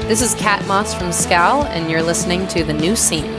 This is Kat Moss from Scowl, and you're listening to The New Scene.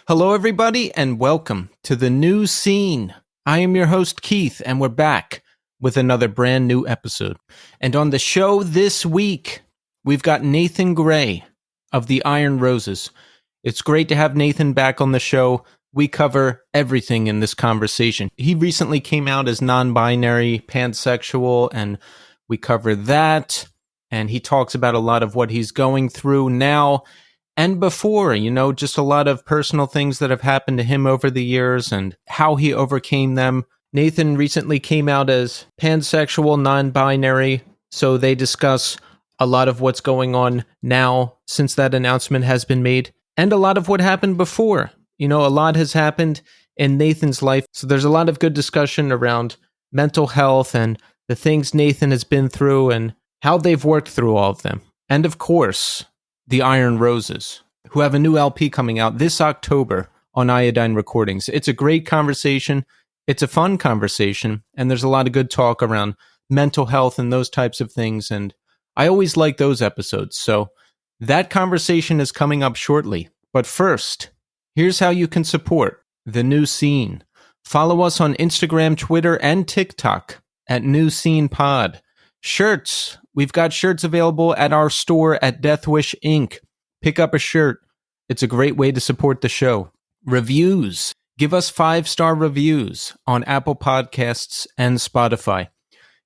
Hello, everybody, and welcome to The New Scene. I am your host, Keith, and we're back with another brand new episode. And on the show this week, we've got Nathan Gray of the Iron Roses. It's great to have Nathan back on the show. We cover everything in this conversation. He recently came out as non-binary, pansexual, and we cover that. And he talks about a lot of what he's going through now and before, just a lot of personal things that have happened to him over the years and how he overcame them. Nathan recently came out as pansexual, non-binary, so they discuss a lot of what's going on now since that announcement has been made, and a lot of what happened before. A lot has happened in Nathan's life, so there's a lot of good discussion around mental health and the things Nathan has been through and how they've worked through all of them. And of course, the Iron Roses, who have a new LP coming out this October on Iodine Recordings. It's a great conversation. It's a fun conversation. And there's a lot of good talk around mental health and those types of things. And I always like those episodes. So that conversation is coming up shortly. But first, here's how you can support The New Scene. Follow us on Instagram, Twitter, and TikTok at New Scene Pod. Shirts. We've got shirts available at our store at Death Wish Inc. Pick up a shirt. It's a great way to support the show. Reviews. Give us 5-star reviews on Apple Podcasts and Spotify.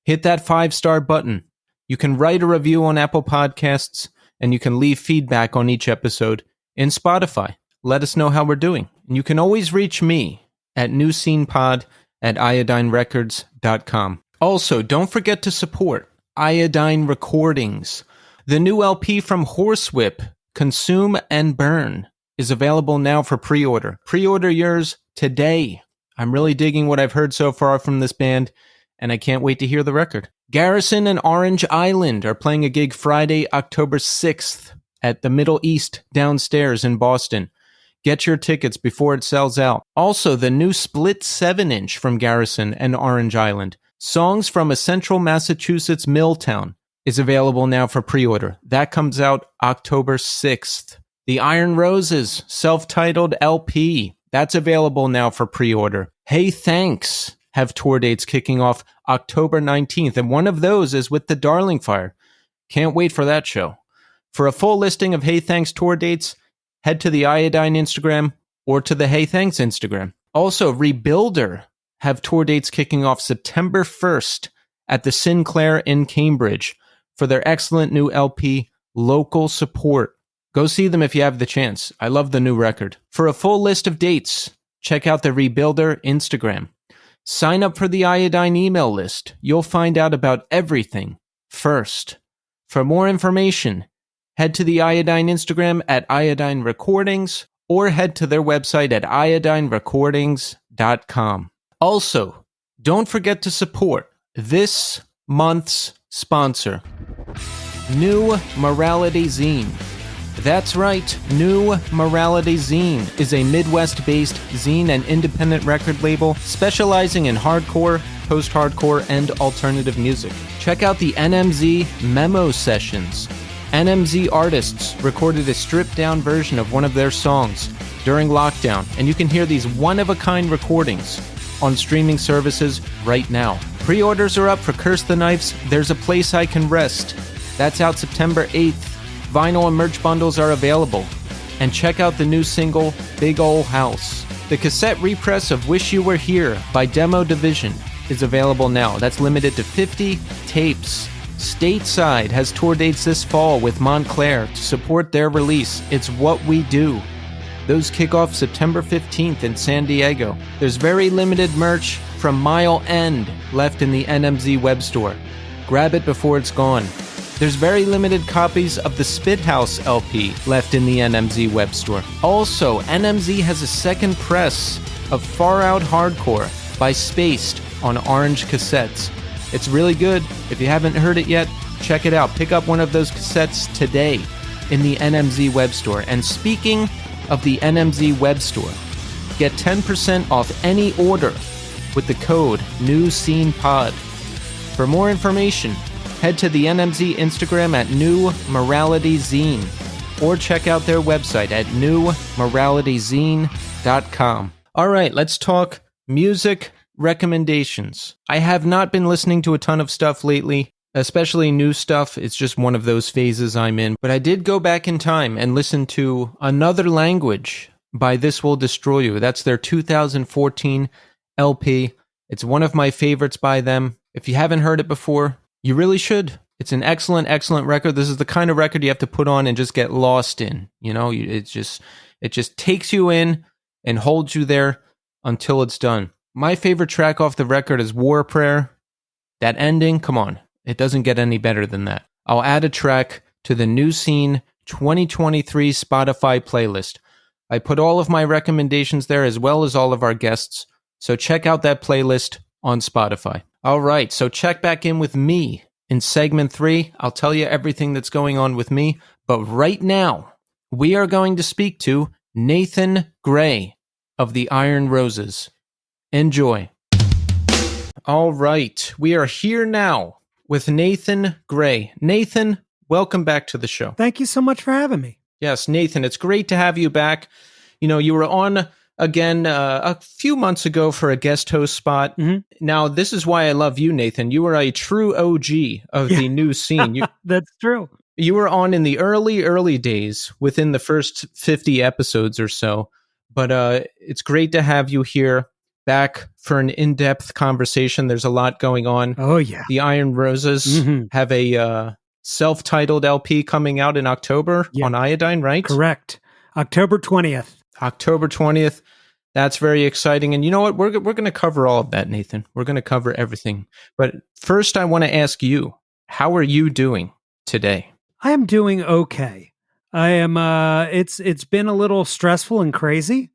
Hit that 5-star button. You can write a review on Apple Podcasts, and you can leave feedback on each episode in Spotify. Let us know how we're doing. And you can always reach me at newscenepod@iodinerecords.com. Also, don't forget to support Iodine Recordings. The new LP from Horsewhip, Consume and Burn, is available now for pre-order. Pre-order yours today. I'm really digging what I've heard so far from this band, and I can't wait to hear the record. Garrison and Orange Island are playing a gig Friday, October 6th at the Middle East Downstairs in Boston. Get your tickets before it sells out. Also, the new split 7-inch from Garrison and Orange Island, Songs from a Central Massachusetts Mill Town, is available now for pre-order. That comes out October 6th. The Iron Roses self-titled LP, that's available now for pre-order. Hey Thanks have tour dates kicking off October 19th, and one of those is with the Darling Fire. Can't wait for that show. For a full listing of Hey Thanks tour dates, head to the Iodine Instagram or to the Hey Thanks Instagram. Also, Rebuilder have tour dates kicking off September 1st at the Sinclair in Cambridge for their excellent new LP, Local Support. Go see them if you have the chance. I love the new record. For a full list of dates, check out the Rebuilder Instagram. Sign up for the Iodine email list. You'll find out about everything first. For more information, head to the Iodine Instagram at Iodine Recordings or head to their website at iodinerecordings.com. Also, don't forget to support this month's sponsor, New Morality Zine. That's right, New Morality Zine is a Midwest-based zine and independent record label specializing in hardcore, post-hardcore, and alternative music. Check out the NMZ Memo Sessions. NMZ artists recorded a stripped-down version of one of their songs during lockdown, and you can hear these one-of-a-kind recordings on streaming services right now. Pre-orders are up for Curse the Knife's There's a Place I Can Rest. That's out September 8th. Vinyl and merch bundles are available. And check out the new single, Big Ol' House. The cassette repress of Wish You Were Here by Demo Division is available now. That's limited to 50 tapes. Stateside has tour dates this fall with Montclair to support their release. It's What We Do. Those kick off September 15th in San Diego. There's very limited merch from Mile End left in the NMZ web store. Grab it before it's gone. There's very limited copies of the Spithouse LP left in the NMZ web store. Also, NMZ has a second press of Far Out Hardcore, by Spaced on orange cassettes. It's really good. If you haven't heard it yet, check it out. Pick up one of those cassettes today in the NMZ web store. And speaking of the NMZ web store, get 10% off any order with the code NewScenePod. For more information, head to the NMZ Instagram at New Morality Zine or check out their website at newmoralityzine.com. All right, let's talk music recommendations. I have not been listening to a ton of stuff lately, especially new stuff. It's just one of those phases I'm in. But I did go back in time and listen to Another Language by This Will Destroy You. That's their 2014 LP. It's one of my favorites by them. If you haven't heard it before, you really should. It's an excellent, excellent record. This is the kind of record you have to put on and just get lost in. You know, it just takes you in and holds you there until it's done. My favorite track off the record is War Prayer. That ending, come on. It doesn't get any better than that. I'll add a track to the New Scene 2023 Spotify playlist. I put all of my recommendations there as well as all of our guests. So check out that playlist on Spotify. All right, so check back in with me in segment 3. I'll tell you everything that's going on with me. But right now, we are going to speak to Nathan Gray of the Iron Roses. Enjoy. All right, we are here now with Nathan Gray. Nathan, welcome back to the show. Thank you so much for having me. Yes, Nathan, it's great to have you back. You know, you were on again a few months ago for a guest host spot. Mm-hmm. Now, this is why I love you, Nathan. You are a true OG of the New Scene. That's true. You were on in the early days within the first 50 episodes or so. But it's great to have you here back for an in-depth conversation. There's a lot going on. Oh, yeah. The Iron Roses have a self-titled LP coming out in October on Iodine, right? Correct. October 20th. October 20th. That's very exciting. And you know what? We're going to cover all of that, Nathan. We're going to cover everything. But first, I want to ask you, how are you doing today? I am doing okay. I am, it's been a little stressful and crazy.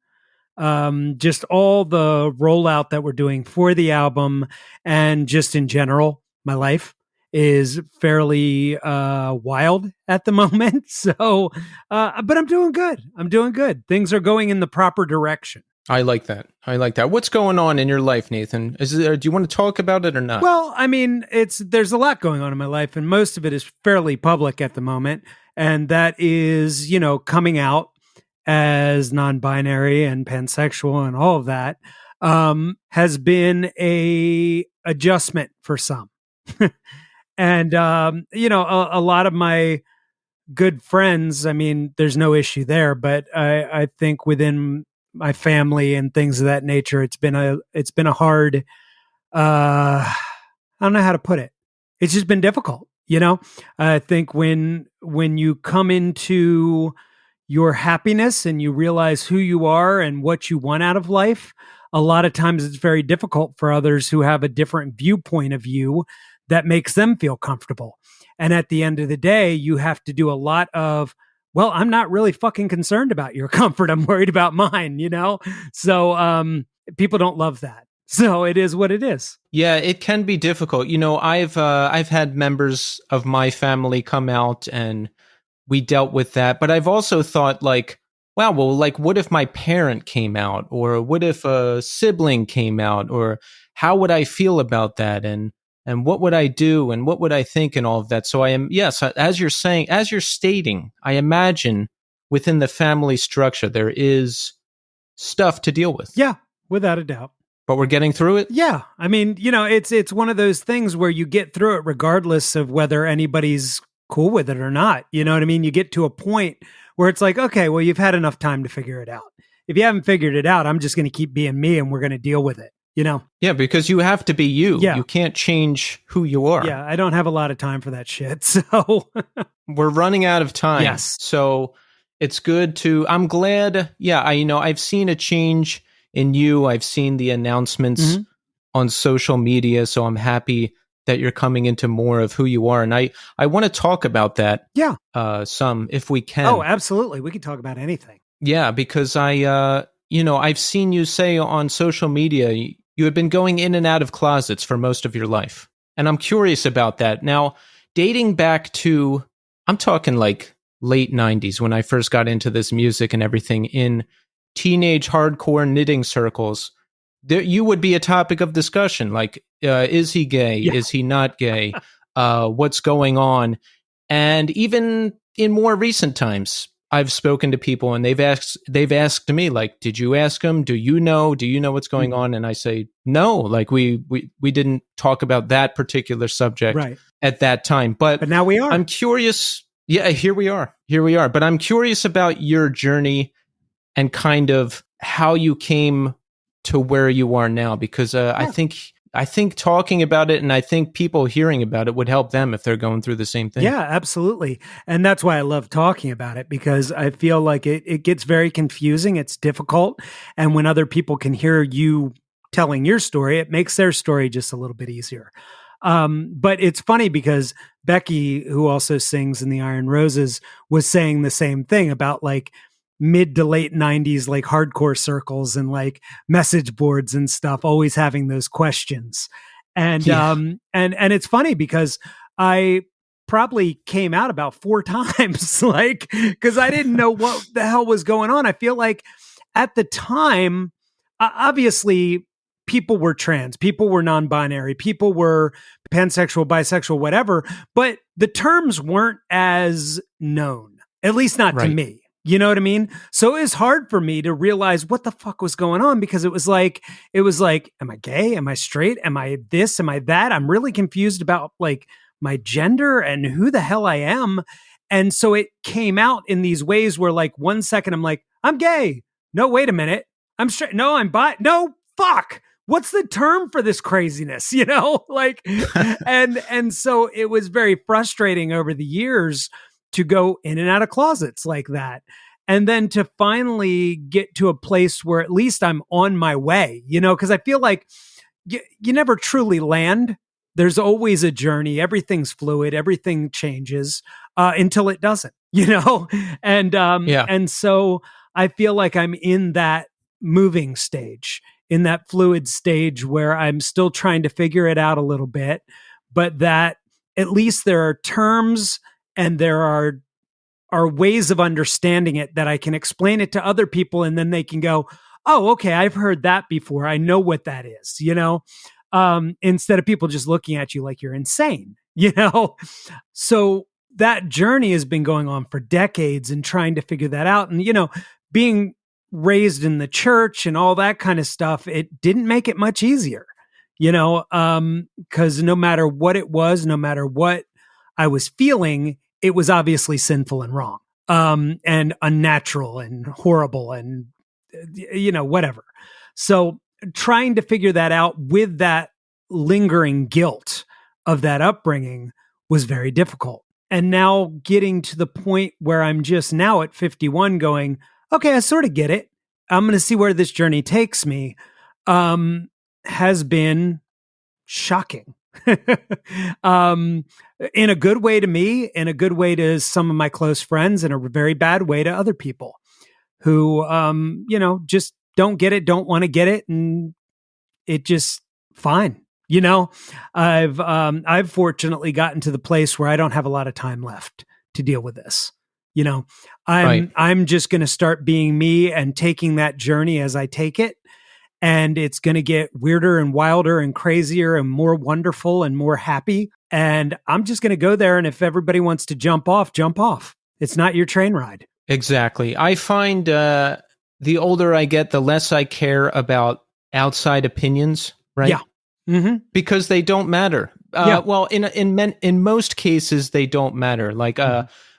Just all the rollout that we're doing for the album and just in general, my life is fairly wild at the moment. So, but I'm doing good. Things are going in the proper direction. I like that. What's going on in your life, Nathan? Do you want to talk about it or not? Well, I mean, there's a lot going on in my life, and most of it is fairly public at the moment. And that is, you know, coming out as non-binary and pansexual and all of that has been a adjustment for some. And, you know, a lot of my good friends, I mean, there's no issue there, but I think within my family and things of that nature, it's been a hard, I don't know how to put it. It's just been difficult. You know, I think when you come into your happiness and you realize who you are and what you want out of life, a lot of times it's very difficult for others who have a different viewpoint of you that makes them feel comfortable. And at the end of the day, you have to do a lot of, well, I'm not really fucking concerned about your comfort. I'm worried about mine, you know? So people don't love that. So it is what it is. Yeah, it can be difficult. You know, I've had members of my family come out and we dealt with that. But I've also thought like, wow, well, like what if my parent came out, or what if a sibling came out, or how would I feel about that? And what would I do? And what would I think and all of that? So I am, yes, as you're stating, I imagine within the family structure, there is stuff to deal with. Yeah, without a doubt. But we're getting through it? Yeah. I mean, you know, it's one of those things where you get through it regardless of whether anybody's cool with it or not. You know what I mean? You get to a point where it's like, okay, well, you've had enough time to figure it out. If you haven't figured it out, I'm just going to keep being me and we're going to deal with it, you know? Yeah, because you have to be you. Yeah. You can't change who you are. Yeah, I don't have a lot of time for that shit. So we're running out of time. Yes. So it's good to, I'm glad. Yeah, I've seen a change in you. I've seen the announcements on social media, so I'm happy that you're coming into more of who you are. And I want to talk about that some, if we can. Oh, absolutely. We can talk about anything. Yeah, because I've seen you say on social media, you had been going in and out of closets for most of your life. And I'm curious about that. Now, dating back to, I'm talking like late 90s when I first got into this music and everything, in teenage hardcore knitting circles, you would be a topic of discussion. Like, is he gay? Yeah. Is he not gay? What's going on? And even in more recent times, I've spoken to people and they've asked me, like, did you ask him? Do you know what's going on? And I say, no, like we didn't talk about that particular subject at that time. But now we are. I'm curious. Yeah, here we are. But I'm curious about your journey and kind of how you came to where you are now, because I think talking about it, and I think people hearing about it would help them if they're going through the same thing. Yeah, absolutely. And that's why I love talking about it, because I feel like it gets very confusing. It's difficult. And when other people can hear you telling your story, it makes their story just a little bit easier. But it's funny because Becky, who also sings in the Iron Roses, was saying the same thing about like mid to late 90s, like hardcore circles and like message boards and stuff, always having those questions. And, and it's funny because I probably came out about 4 times, like, cause I didn't know what the hell was going on. I feel like at the time, obviously people were trans, people were non-binary, people were pansexual, bisexual, whatever, but the terms weren't as known, at least not to me. You know what I mean? So it was hard for me to realize what the fuck was going on, because it was like, am I gay? Am I straight? Am I this? Am I that? I'm really confused about like my gender and who the hell I am. And so it came out in these ways where like 1 second I'm like, I'm gay. No, wait a minute. I'm straight. No, I'm bi. No, fuck. What's the term for this craziness? You know, like, and so it was very frustrating over the years to go in and out of closets like that. And then to finally get to a place where at least I'm on my way, you know, because I feel like you never truly land. There's always a journey. Everything's fluid. Everything changes until it doesn't, you know? And so I feel like I'm in that moving stage, in that fluid stage where I'm still trying to figure it out a little bit, but that at least there are terms and there are ways of understanding it that I can explain it to other people, and then they can go, oh, okay, I've heard that before. I know what that is, you know, instead of people just looking at you like you're insane, you know? So that journey has been going on for decades and trying to figure that out. And, you know, being raised in the church and all that kind of stuff, it didn't make it much easier, you know, because no matter what it was, no matter what I was feeling, it was obviously sinful and wrong, and unnatural and horrible and, you know, whatever. So trying to figure that out with that lingering guilt of that upbringing was very difficult. And now getting to the point where I'm just now at 51 going, okay, I sort of get it. I'm going to see where this journey takes me, has been shocking. In a good way to me, in a good way to some of my close friends, in a very bad way to other people who, you know, just don't get it, don't want to get it. And it just fine. You know, I've fortunately gotten to the place where I don't have a lot of time left to deal with this. You know, I'm just going to start being me and taking that journey as I take it. And it's going to get weirder and wilder and crazier and more wonderful and more happy. And I'm just going to go there. And if everybody wants to jump off, jump off. It's not your train ride. Exactly. I find the older I get, the less I care about outside opinions, right? Yeah. Mm-hmm. Because they don't matter. Well, in most cases, they don't matter. Like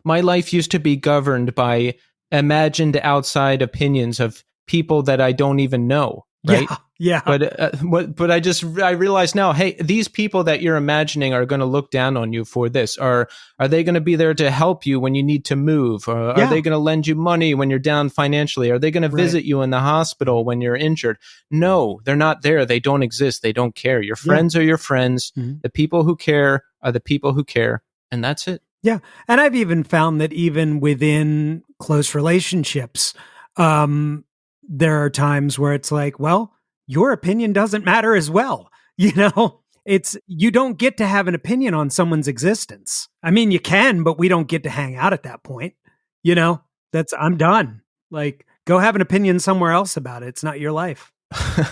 my life used to be governed by imagined outside opinions of people that I don't even know. Right. Yeah. But I realize now, hey, these people that you're imagining are going to look down on you for this. Are they going to be there to help you when you need to move? Or are they going to lend you money when you're down financially? Are they going to visit you in the hospital when you're injured? No, they're not there. They don't exist. They don't care. Your friends are your friends. Mm-hmm. The people who care are the people who care. And that's it. Yeah. And I've even found that even within close relationships, there are times where it's like, well, your opinion doesn't matter as well. You know, you don't get to have an opinion on someone's existence. I mean, you can, but we don't get to hang out at that point. You know, I'm done. Like, go have an opinion somewhere else about it. It's not your life.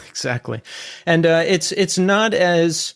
Exactly. And it's not as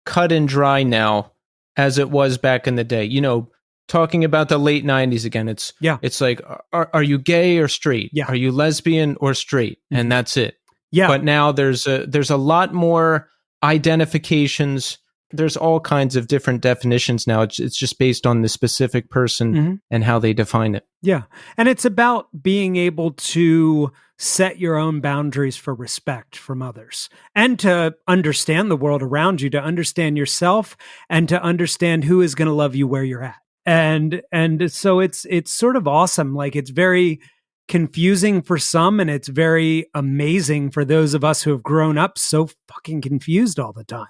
cut and dry now as it was back in the day. You know, talking about the late 90s again, it's like, are you gay or straight? Yeah. Are you lesbian or straight? Mm-hmm. And that's it. Yeah. But now there's a lot more identifications. There's all kinds of different definitions now. It's just based on the specific person and how they define it. Yeah. And it's about being able to set your own boundaries for respect from others and to understand the world around you, to understand yourself and to understand who is going to love you where you're at. And so it's sort of awesome. Like, it's very confusing for some, and it's very amazing for those of us who have grown up so fucking confused all the time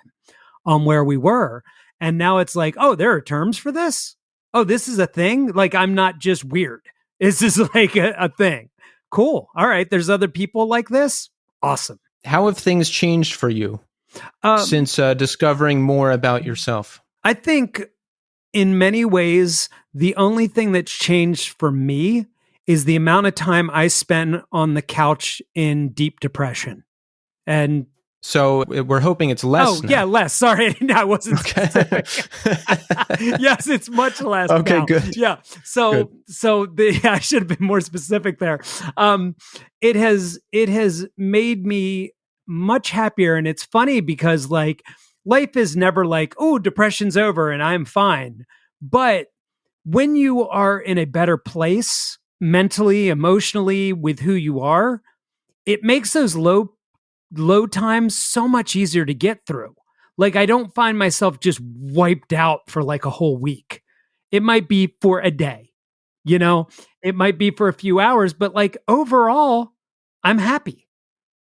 on where we were. And now it's like, oh, there are terms for this. Oh, this is a thing. Like, I'm not just weird. This is like a thing. Cool. All right. There's other people like this. Awesome. How have things changed for you since discovering more about yourself? I think in many ways, the only thing that's changed for me is the amount of time I spend on the couch in deep depression. And so we're hoping it's less. Oh, yeah, less. Sorry, I wasn't specific. Yes, it's much less. Okay, now. Good. Yeah. So I should have been more specific there. It has made me much happier, and it's funny because, like, life is never like, oh, depression's over and I'm fine. But when you are in a better place mentally, emotionally, with who you are, it makes those low times so much easier to get through. Like, I don't find myself just wiped out for like a whole week. It might be for a day, you know, it might be for a few hours, but like overall, I'm happy,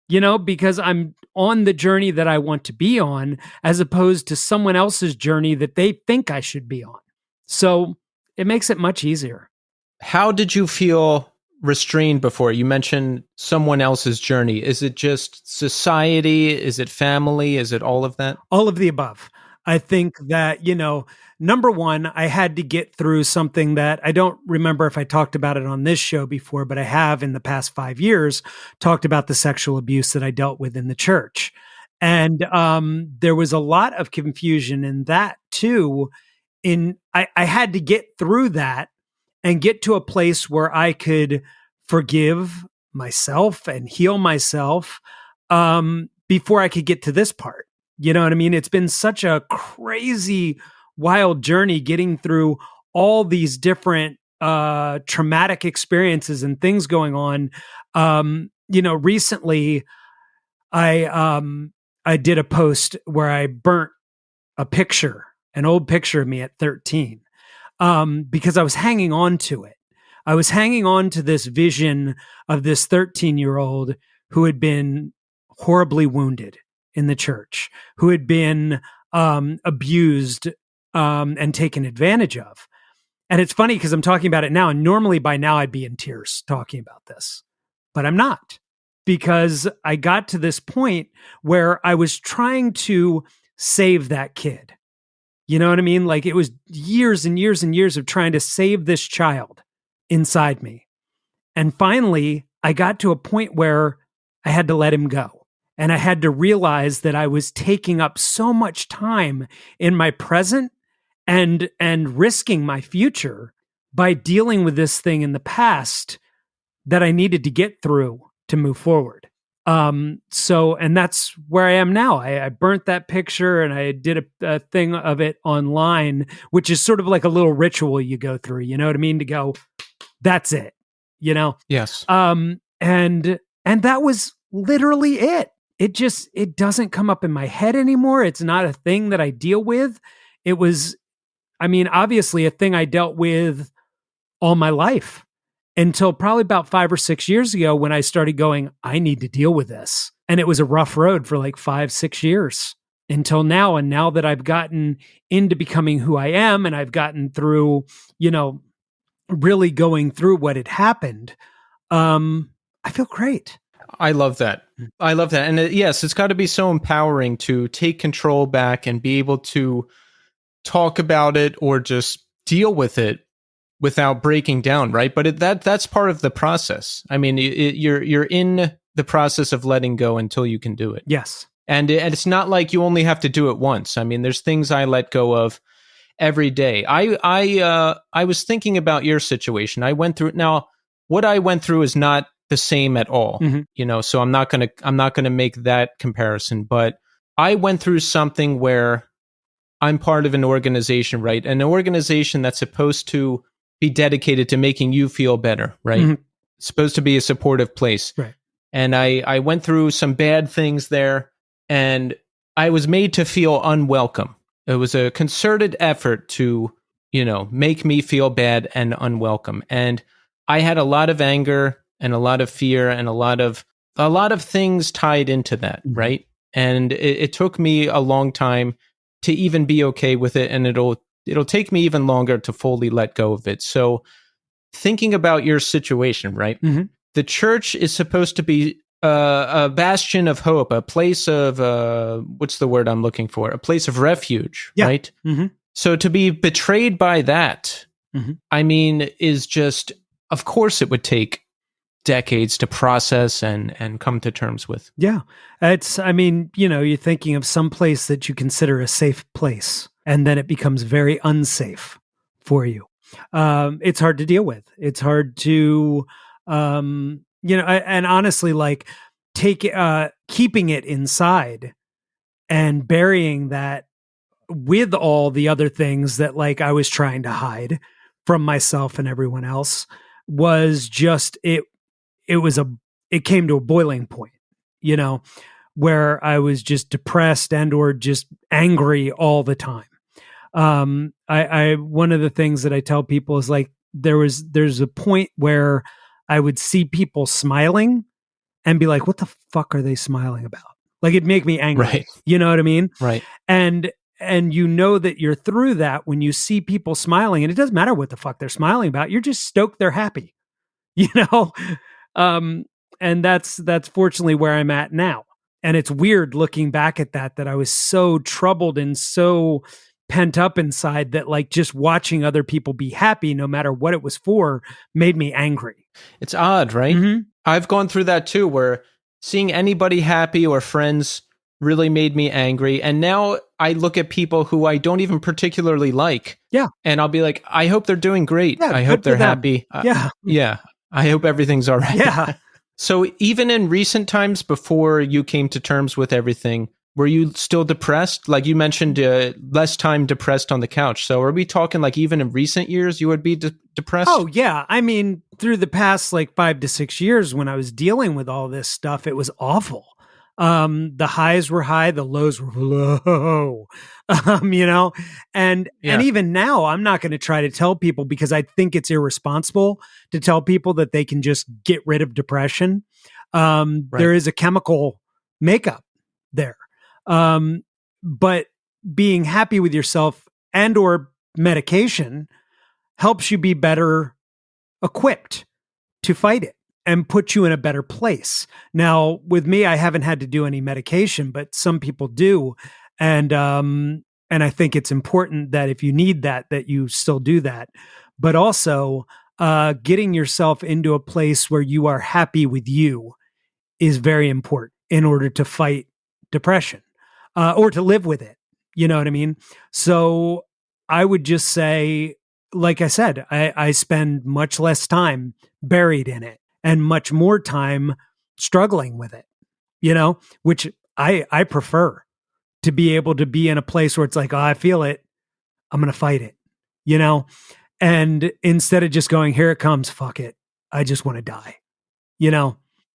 you know, because I'm on the journey that I want to be on, as opposed to someone else's journey that they think I should be on. So it makes it much easier. How did you feel restrained before? You mentioned someone else's journey. Is it just society? Is it family? Is it all of that? All of the above. I think that, you know, number one, I had to get through something that I don't remember if I talked about it on this show before, but I have in the past 5 years talked about the sexual abuse that I dealt with in the church. And there was a lot of confusion in that too. I had to get through that and get to a place where I could forgive myself and heal myself before I could get to this part. You know what I mean? It's been such a crazy, wild journey getting through all these different traumatic experiences and things going on. You know, recently I did a post where I burnt a picture, an old picture of me at 13. Because I was hanging on to it. I was hanging on to this vision of this 13-year-old who had been horribly wounded in the church, who had been abused and taken advantage of. And it's funny because I'm talking about it now, and normally by now I'd be in tears talking about this, but I'm not, because I got to this point where I was trying to save that kid. You know what I mean? Like, it was years and years and years of trying to save this child inside me. And finally, I got to a point where I had to let him go. And I had to realize that I was taking up so much time in my present and risking my future by dealing with this thing in the past that I needed to get through to move forward. And that's where I am now. I burnt that picture and I did a thing of it online, which is sort of like a little ritual you go through, you know what I mean? To go, that's it, you know? Yes. And that was literally it. It doesn't come up in my head anymore. It's not a thing that I deal with. It was, I mean, obviously a thing I dealt with all my life, until probably about 5 or 6 years ago when I started going, I need to deal with this. And it was a rough road for like 5-6 years until now. And now that I've gotten into becoming who I am, and I've gotten through, you know, really going through what had happened, I feel great. I love that. I love that. And yes, it's got to be so empowering to take control back and be able to talk about it or just deal with it without breaking down, right? But that's part of the process. I mean, you're in the process of letting go until you can do it. Yes. And it's not like you only have to do it once. I mean, there's things I let go of every day. I was thinking about your situation. I went through now. What I went through is not the same at all, so I'm not gonna make that comparison. But I went through something where I'm part of an organization, right? An organization that's supposed to be dedicated to making you feel better, right? It's supposed to be a supportive place, right? And I went through some bad things there, and I was made to feel unwelcome. It was a concerted effort to, make me feel bad and unwelcome. And I had a lot of anger and a lot of fear and a lot of things tied into that, right? And it took me a long time to even be okay with it, and it'll take me even longer to fully let go of it. So thinking about your situation, right? The church is supposed to be a bastion of hope, a place of what's the word I'm looking for? A place of refuge, right? So to be betrayed by that, I mean, is just, of course, it would take decades to process and come to terms with. Yeah. You're thinking of some place that you consider a safe place, and then it becomes very unsafe for you. It's hard to deal with. It's hard to, and honestly, like keeping it inside and burying that with all the other things that like I was trying to hide from myself and everyone else was just, it came to a boiling point, where I was just depressed and or just angry all the time. I one of the things that I tell people is like there's a point where I would see people smiling and be like, what the fuck are they smiling about? Like it'd make me angry. Right. You know what I mean? Right. And that you're through that when you see people smiling, and it doesn't matter what the fuck they're smiling about. You're just stoked they're happy, and that's fortunately where I'm at now. And it's weird looking back at that I was so troubled and so pent up inside that like just watching other people be happy, no matter what it was for, made me angry. It's odd, right? I've gone through that too, where seeing anybody happy or friends really made me angry. And now I look at people who I don't even particularly like. Yeah. And I'll be like, I hope they're doing great. Yeah, I hope they're happy. Yeah. Yeah. I hope everything's all right. Yeah. So even in recent times before you came to terms with everything, were you still depressed? Like you mentioned, less time depressed on the couch. So are we talking like even in recent years you would be depressed? Oh, yeah. I mean, through the past like 5 to 6 years when I was dealing with all this stuff, it was awful. The highs were high, the lows were low, and even now I'm not going to try to tell people, because I think it's irresponsible to tell people that they can just get rid of depression. Right. There is a chemical makeup there. But being happy with yourself and or medication helps you be better equipped to fight it and put you in a better place. Now, with me, I haven't had to do any medication, but some people do. And I think it's important that if you need that you still do that. But also, getting yourself into a place where you are happy with you is very important in order to fight depression, or to live with it. You know what I mean? So I would just say, like I said, I spend much less time buried in it and much more time struggling with it, which I prefer to be able to be in a place where it's like, oh, I feel it, I'm going to fight it, and instead of just going, here it comes, fuck it, I just want to die,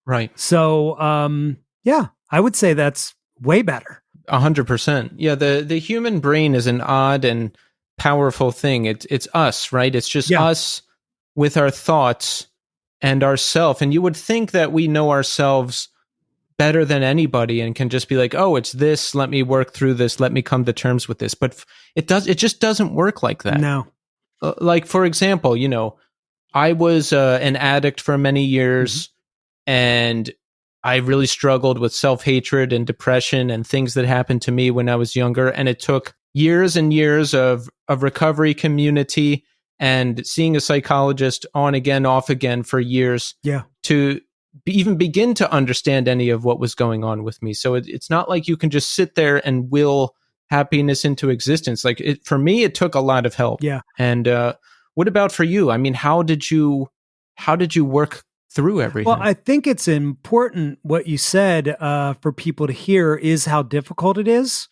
Right. So, yeah, I would say that's way better. 100%. Yeah. The human brain is an odd and powerful thing. It's us, right? It's just us with our thoughts and ourself. And you would think that we know ourselves better than anybody and can just be like, oh, it's this, let me work through this, let me come to terms with this. But it just doesn't work like that. No. Like, for example, I was an addict for many years, and I really struggled with self-hatred and depression and things that happened to me when I was younger. And it took years and years of recovery community and seeing a psychologist on again, off again for years to even begin to understand any of what was going on with me. So it's not like you can just sit there and will happiness into existence. Like for me, it took a lot of help. Yeah. And what about for you? I mean, how did you work through everything? Well, I think it's important what you said for people to hear is how difficult it is.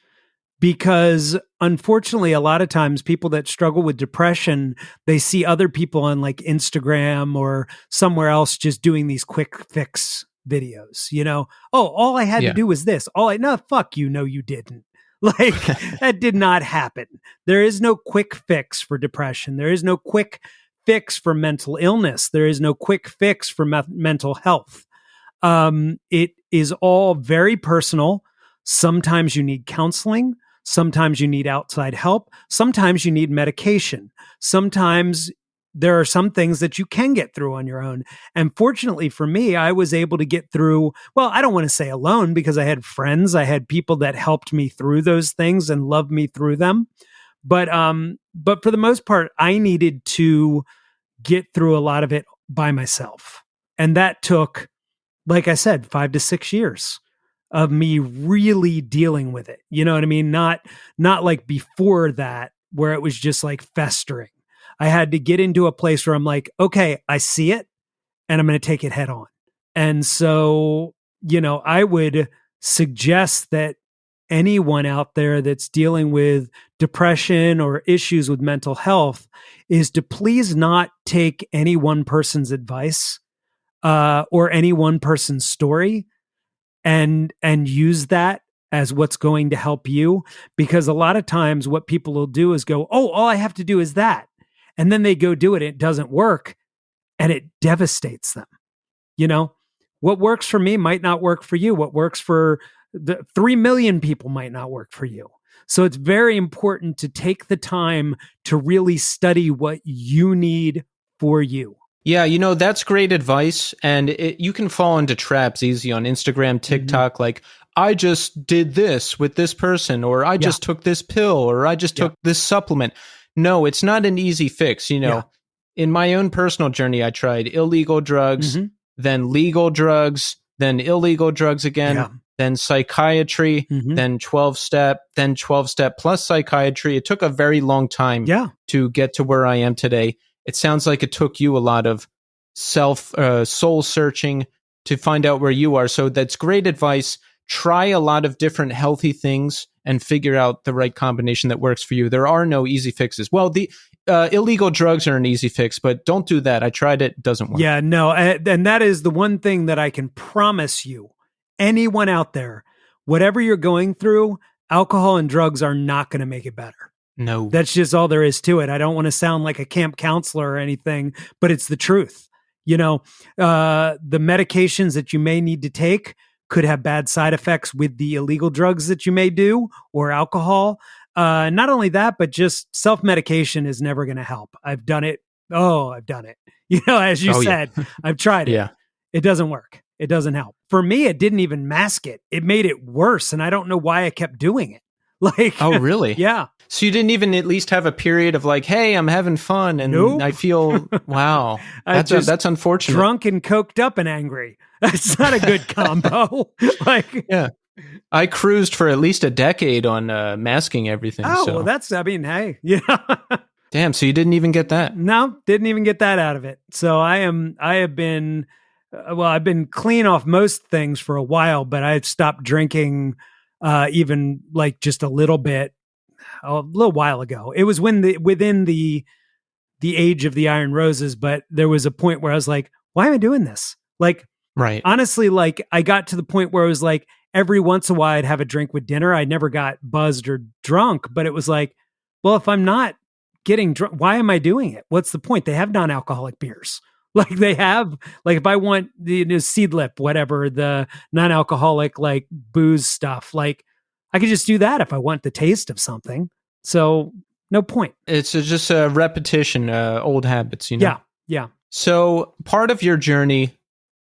Because unfortunately, a lot of times people that struggle with depression, they see other people on like Instagram or somewhere else just doing these quick fix videos, Oh, all I had to do was this. No, fuck you. No, you didn't. Like that did not happen. There is no quick fix for depression. There is no quick fix for mental illness. There is no quick fix for mental health. It is all very personal. Sometimes you need counseling. Sometimes you need outside help. Sometimes you need medication. Sometimes there are some things that you can get through on your own. And fortunately for me, I was able to get through, well, I don't want to say alone because I had friends. I had people that helped me through those things and loved me through them. But for the most part, I needed to get through a lot of it by myself. And that took, like I said, 5 to 6 years of me really dealing with it. You know what I mean? Not like before that, where it was just like festering. I had to get into a place where I'm like, okay, I see it and I'm going to take it head on. And so, I would suggest that anyone out there that's dealing with depression or issues with mental health is to please not take any one person's advice or any one person's story and use that as what's going to help you. Because a lot of times what people will do is go, oh, all I have to do is that. And then they go do it. It doesn't work and it devastates them. What works for me might not work for you. What works for the 3 million people might not work for you. So it's very important to take the time to really study what you need for you. Yeah, that's great advice. And you can fall into traps easy on Instagram, TikTok, like, I just did this with this person, or I just took this pill, or I just took this supplement. No, it's not an easy fix. In my own personal journey, I tried illegal drugs, then legal drugs, then illegal drugs again, then psychiatry, then 12-step, then 12-step plus psychiatry. It took a very long time to get to where I am today. It sounds like it took you a lot of soul searching to find out where you are. So that's great advice. Try a lot of different healthy things and figure out the right combination that works for you. There are no easy fixes. Well, the illegal drugs are an easy fix, but don't do that. I tried it. Doesn't work. Yeah, no. And that is the one thing that I can promise you, anyone out there, whatever you're going through, alcohol and drugs are not going to make it better. No. That's just all there is to it. I don't want to sound like a camp counselor or anything, but it's the truth. The medications that you may need to take could have bad side effects with the illegal drugs that you may do or alcohol. Not only that, but just self-medication is never going to help. I've done it. I've done it. As you said, I've tried it. It doesn't work. It doesn't help. For me, it didn't even mask it. It made it worse. And I don't know why I kept doing it. Oh, really? Yeah. So you didn't even at least have a period of like, hey, I'm having fun. And I feel, wow, that's unfortunate. Drunk and coked up and angry. That's not a good combo. I cruised for at least a decade on masking everything. Oh, well, hey, Damn. So you didn't even get that? No, didn't even get that out of it. So I've been clean off most things for a while, but I've stopped drinking even like just a little while ago. It was within the age of the Iron Roses, but there was a point where I was like, why am I doing this? Like, right. Honestly, like I got to the point where it was like every once in a while I'd have a drink with dinner. I never got buzzed or drunk, but it was like, well, if I'm not getting drunk, why am I doing it? What's the point? They have non-alcoholic beers. Like they have, like if I want the Seed Lip, whatever, the non-alcoholic like booze stuff, like I could just do that if I want the taste of something. So no point. It's just a repetition, old habits, Yeah. So part of your journey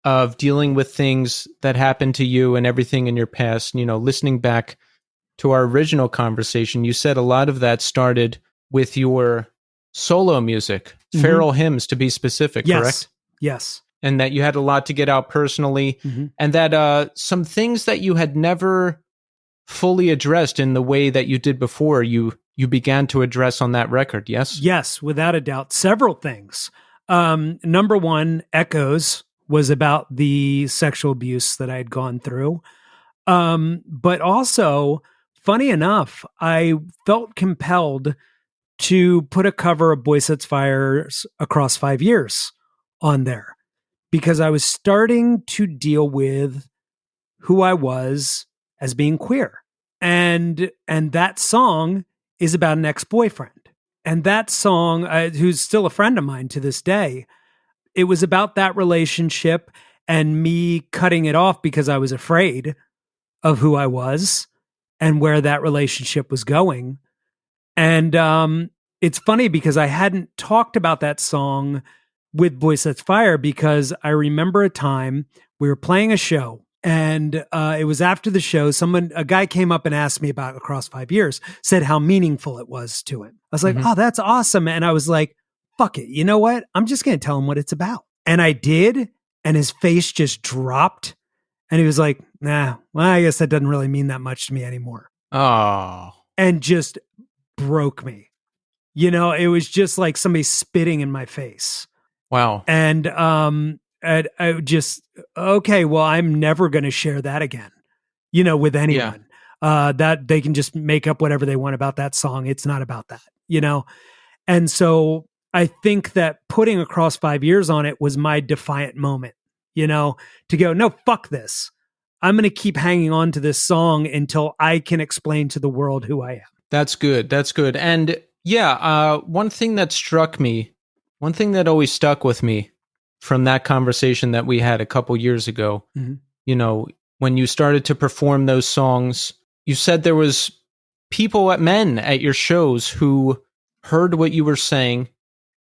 of dealing with things that happened to you and everything in your past. Listening back to our original conversation, you said a lot of that started with your solo music, feral hymns to be specific, correct? Yes. And that you had a lot to get out personally, and that some things that you had never fully addressed in the way that you did before, you began to address on that record, yes? Yes, without a doubt. Several things. Number one, Echoes was about the sexual abuse that I had gone through. But also, funny enough, I felt compelled to put a cover of Boy Sets Fires Across 5 Years on there because I was starting to deal with who I was as being queer. And that song is about an ex-boyfriend. And that song, who's still a friend of mine to this day, it was about that relationship and me cutting it off because I was afraid of who I was and where that relationship was going. And it's funny because I hadn't talked about that song with Boy Sets Fire because I remember a time we were playing a show and it was after the show. A guy came up and asked me about Across 5 Years, said how meaningful it was to him. I was like, oh, that's awesome. And I was like, fuck it. You know what? I'm just going to tell him what it's about. And I did. And his face just dropped. And he was like, nah, well, I guess that doesn't really mean that much to me anymore. Oh. And just broke me. It was just like somebody spitting in my face. Wow. And I just, okay, well, I'm never going to share that again, with anyone. That they can just make up whatever they want about that song. It's not about that, And so I think that putting Across 5 Years on it was my defiant moment, to go, no, fuck this. I'm going to keep hanging on to this song until I can explain to the world who I am. That's good. That's good. And one thing that struck me, one thing that always stuck with me from that conversation that we had a couple years ago, when you started to perform those songs, you said there was men at your shows who heard what you were saying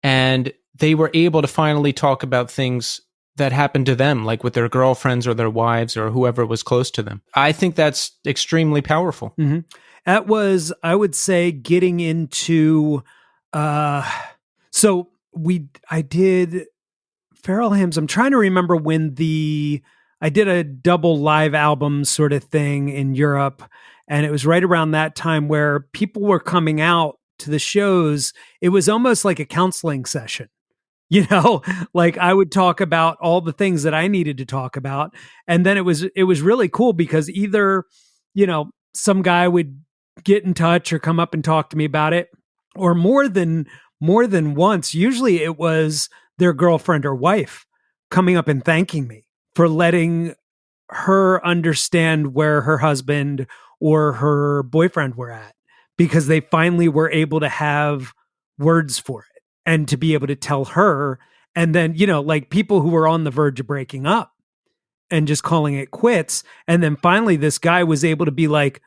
and they were able to finally talk about things that happened to them, like with their girlfriends or their wives or whoever was close to them. I think that's extremely powerful. That was, I would say, getting into, I did Feral Hymns. I'm trying to remember when I did a double live album sort of thing in Europe. And it was right around that time where people were coming out to the shows. It was almost like a counseling session. Like I would talk about all the things that I needed to talk about. And then it was really cool because either, some guy would get in touch or come up and talk to me about it, or more than once. Usually it was their girlfriend or wife coming up and thanking me for letting her understand where her husband or her boyfriend were at, because they finally were able to have words for it and to be able to tell her. And then, like people who were on the verge of breaking up and just calling it quits. And then finally this guy was able to be like,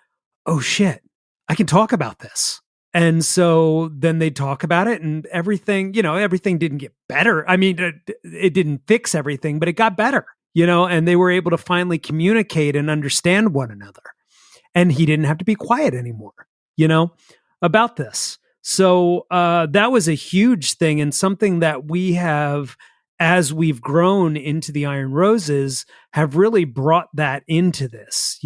oh shit, I can talk about this. And so then they talk about it and everything didn't get better. I mean, it didn't fix everything, but it got better, and they were able to finally communicate and understand one another. And he didn't have to be quiet anymore, about this. So that was a huge thing and something that we have, as we've grown into the Iron Roses, have really brought that into this,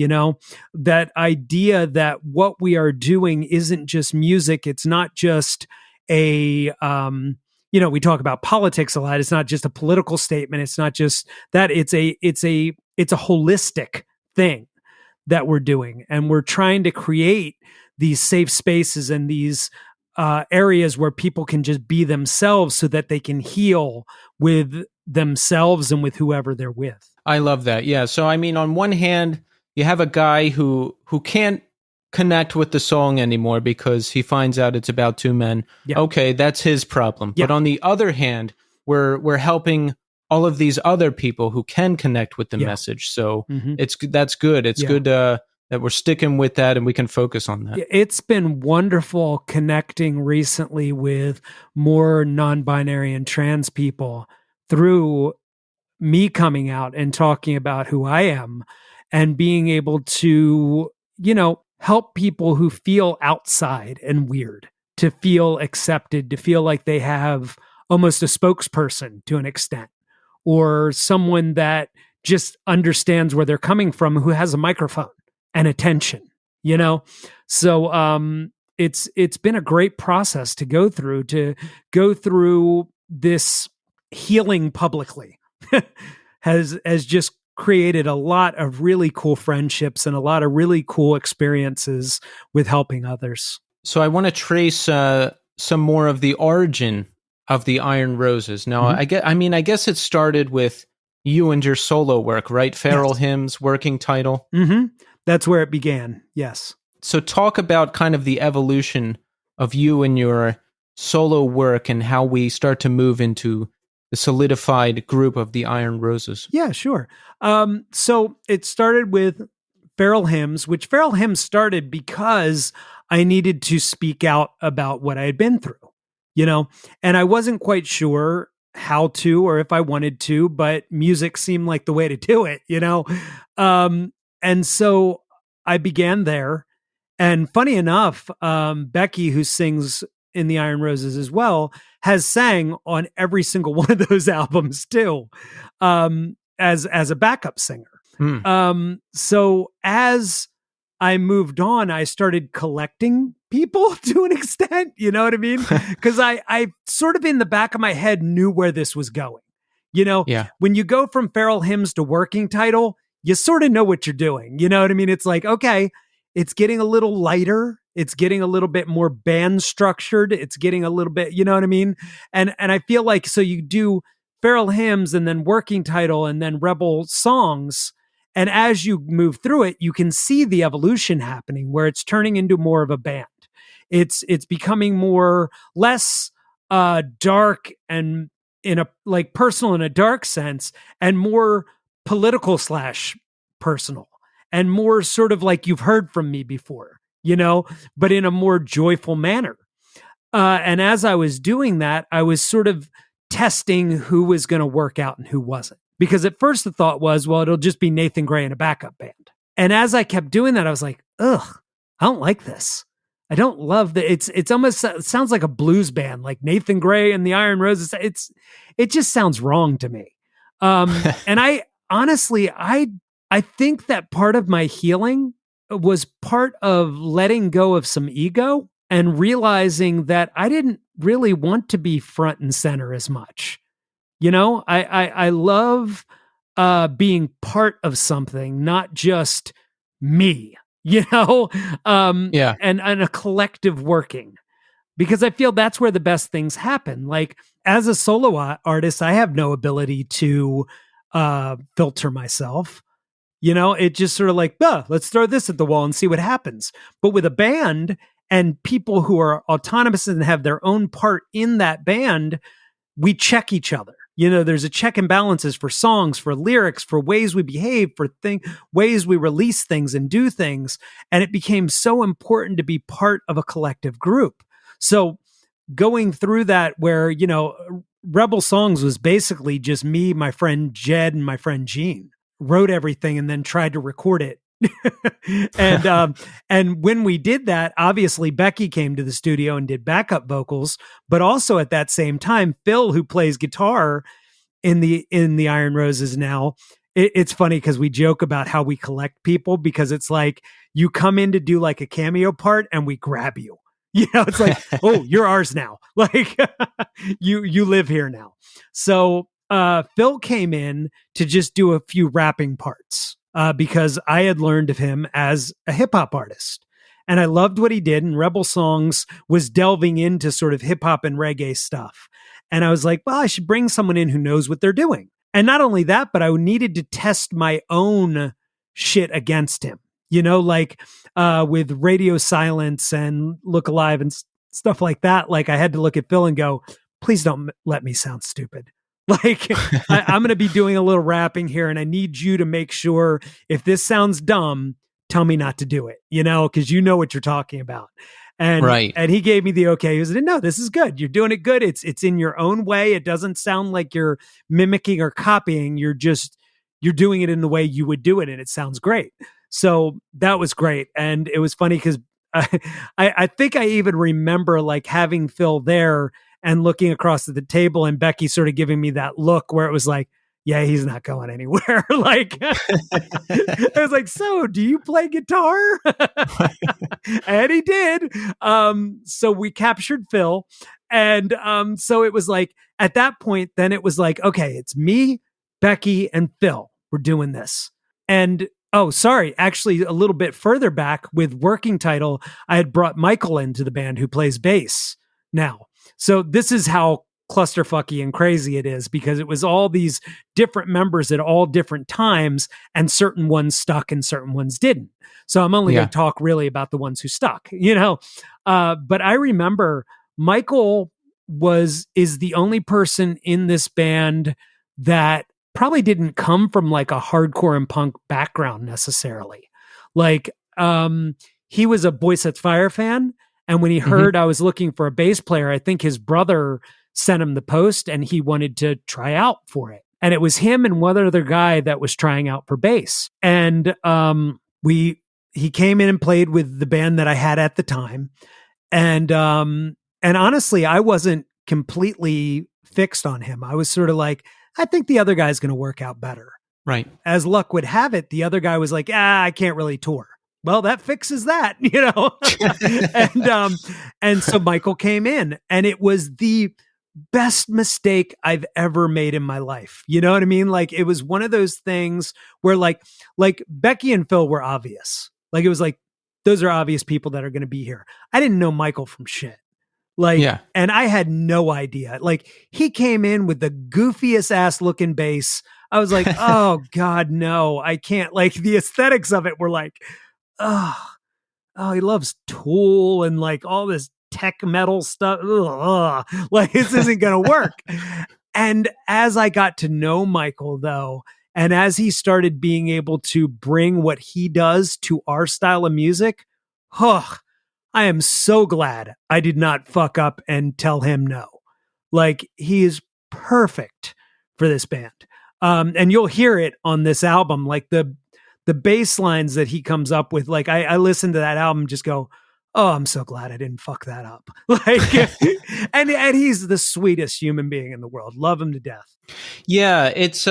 that idea that what we are doing isn't just music. It's not just we talk about politics a lot. It's not just a political statement. It's not just that. It's a holistic thing that we're doing. And we're trying to create these safe spaces and these areas where people can just be themselves so that they can heal with themselves and with whoever they're with. I love that. Yeah. So, I mean, on one hand, you have a guy who can't connect with the song anymore because he finds out it's about two men. Yeah. Okay, that's his problem. Yeah. But on the other hand, we're helping all of these other people who can connect with the message. So that's good. It's good that we're sticking with that and we can focus on that. It's been wonderful connecting recently with more non-binary and trans people through me coming out and talking about who I am and being able to, help people who feel outside and weird to feel accepted, to feel like they have almost a spokesperson to an extent, or someone that just understands where they're coming from, who has a microphone and attention, So it's been a great process to go through this healing publicly. has just created a lot of really cool friendships and a lot of really cool experiences with helping others. So I want to trace some more of the origin of the Iron Roses. Now, I guess it started with you and your solo work, right? Feral Hymns, working title. Mm-hmm. That's where it began. Yes. So talk about kind of the evolution of you and your solo work and how we start to move into the solidified group of the Iron Roses. Yeah, sure. So it started with Feral Hymns, which Feral Hymns started because I needed to speak out about what I had been through, and I wasn't quite sure how to or if I wanted to, but music seemed like the way to do it, and so I began there. And funny enough, Becky, who sings in the Iron Roses as well, has sang on every single one of those albums too, as a backup singer. So as I moved on, I started collecting people to an extent, you know what I mean? Because I sort of in the back of my head knew where this was going. When you go from Feral Hymns to working title, you sort of know what you're doing. You know what I mean? It's like, okay, it's getting a little lighter. It's getting a little bit more band structured. It's getting a little bit, you know what I mean? And I feel like, so you do Feral Hymns and then working title and then Rebel songs. And as you move through it, you can see the evolution happening where it's turning into more of a band. It's becoming less dark and in a like personal in a dark sense, and more political / personal, and more sort of like you've heard from me before, but in a more joyful manner. And as I was doing that, I was sort of testing who was going to work out and who wasn't. Because at first the thought was, well, it'll just be Nathan Gray and a backup band. And as I kept doing that, I was like, ugh, I don't like this. I don't love that. It's almost, it sounds like a blues band, like Nathan Gray and the Iron Roses. It just sounds wrong to me. And I honestly, I think that part of my healing was part of letting go of some ego and realizing that I didn't really want to be front and center as much. I love being part of something, not just me, and a collective working, because I feel that's where the best things happen. Like as a solo artist, I have no ability to filter myself. It just sort of like, let's throw this at the wall and see what happens. But with a band and people who are autonomous and have their own part in that band, we check each other. There's a check and balances for songs, for lyrics, for ways we behave, for ways we release things and do things. And it became so important to be part of a collective group. So going through that where, Rebel Songs was basically just me, my friend Jed, and my friend Gene wrote everything and then tried to record it. And when we did that, obviously Becky came to the studio and did backup vocals, but also at that same time, Phil, who plays guitar in the Iron Roses now, it's funny because we joke about how we collect people, because it's like you come in to do like a cameo part and we grab you. It's like, oh, you're ours now. Like you live here now. So Phil came in to just do a few rapping parts. Because I had learned of him as a hip hop artist and I loved what he did. And Rebel Songs was delving into sort of hip hop and reggae stuff. And I was like, well, I should bring someone in who knows what they're doing. And not only that, but I needed to test my own shit against him, with Radio Silence and Look Alive and stuff like that. Like I had to look at Phil and go, please don't let me sound stupid. Like I'm going to be doing a little rapping here and I need you to make sure if this sounds dumb, tell me not to do it, because you know what you're talking about. Right. And he gave me the okay. He was like, no, this is good. You're doing it good. It's in your own way. It doesn't sound like you're mimicking or copying. You're doing it in the way you would do it, and it sounds great. So that was great. And it was funny because I think I even remember like having Phil there and looking across at the table and Becky sort of giving me that look where it was like, yeah, he's not going anywhere. Like, I was like, so do you play guitar? And he did. So we captured Phil. And so it was like, at that point, then it was like, okay, it's me, Becky, and Phil. We're doing this. And oh, sorry, actually a little bit further back with Working Title, I had brought Michael into the band who plays bass now. So this is how clusterfucky and crazy it is, because it was all these different members at all different times, and certain ones stuck and certain ones didn't. So I'm only going to talk really about the ones who stuck, but I remember Michael is the only person in this band that probably didn't come from like a hardcore and punk background necessarily. Like, he was a Boy Sets Fire fan. And when he heard I was looking for a bass player, I think his brother sent him the post and he wanted to try out for it. And it was him and one other guy that was trying out for bass. And he came in and played with the band that I had at the time. And honestly, I wasn't completely fixed on him. I was sort of like, I think the other guy's going to work out better. Right. As luck would have it, the other guy was like, I can't really tour. Well, that fixes that, and so Michael came in, and it was the best mistake I've ever made in my life. You know what I mean? Like, it was one of those things where like Becky and Phil were obvious. Like, it was like, those are obvious people that are going to be here. I didn't know Michael from shit. And I had no idea. Like, he came in with the goofiest ass looking bass. I was like, oh God, no, I can't. Like, the aesthetics of it were like, oh, he loves Tool and like all this tech metal stuff. Ugh, like, this isn't going to work. And as I got to know Michael though, and as he started being able to bring what he does to our style of music, I am so glad I did not fuck up and tell him no. Like, he is perfect for this band. And you'll hear it on this album, like the bass lines that he comes up with. Like, I listen to that album and just go, oh, I'm so glad I didn't fuck that up. Like, and he's the sweetest human being in the world. Love him to death. Yeah, it's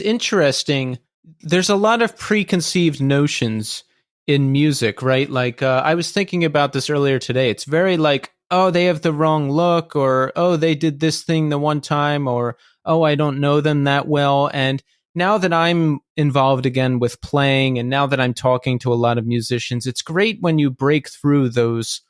interesting. There's a lot of preconceived notions in music, right? Like, I was thinking about this earlier today. It's very like, oh, they have the wrong look, or, oh, they did this thing the one time, or, oh, I don't know them that well. And now that I'm involved again with playing, and now that I'm talking to a lot of musicians, it's great when you break through those.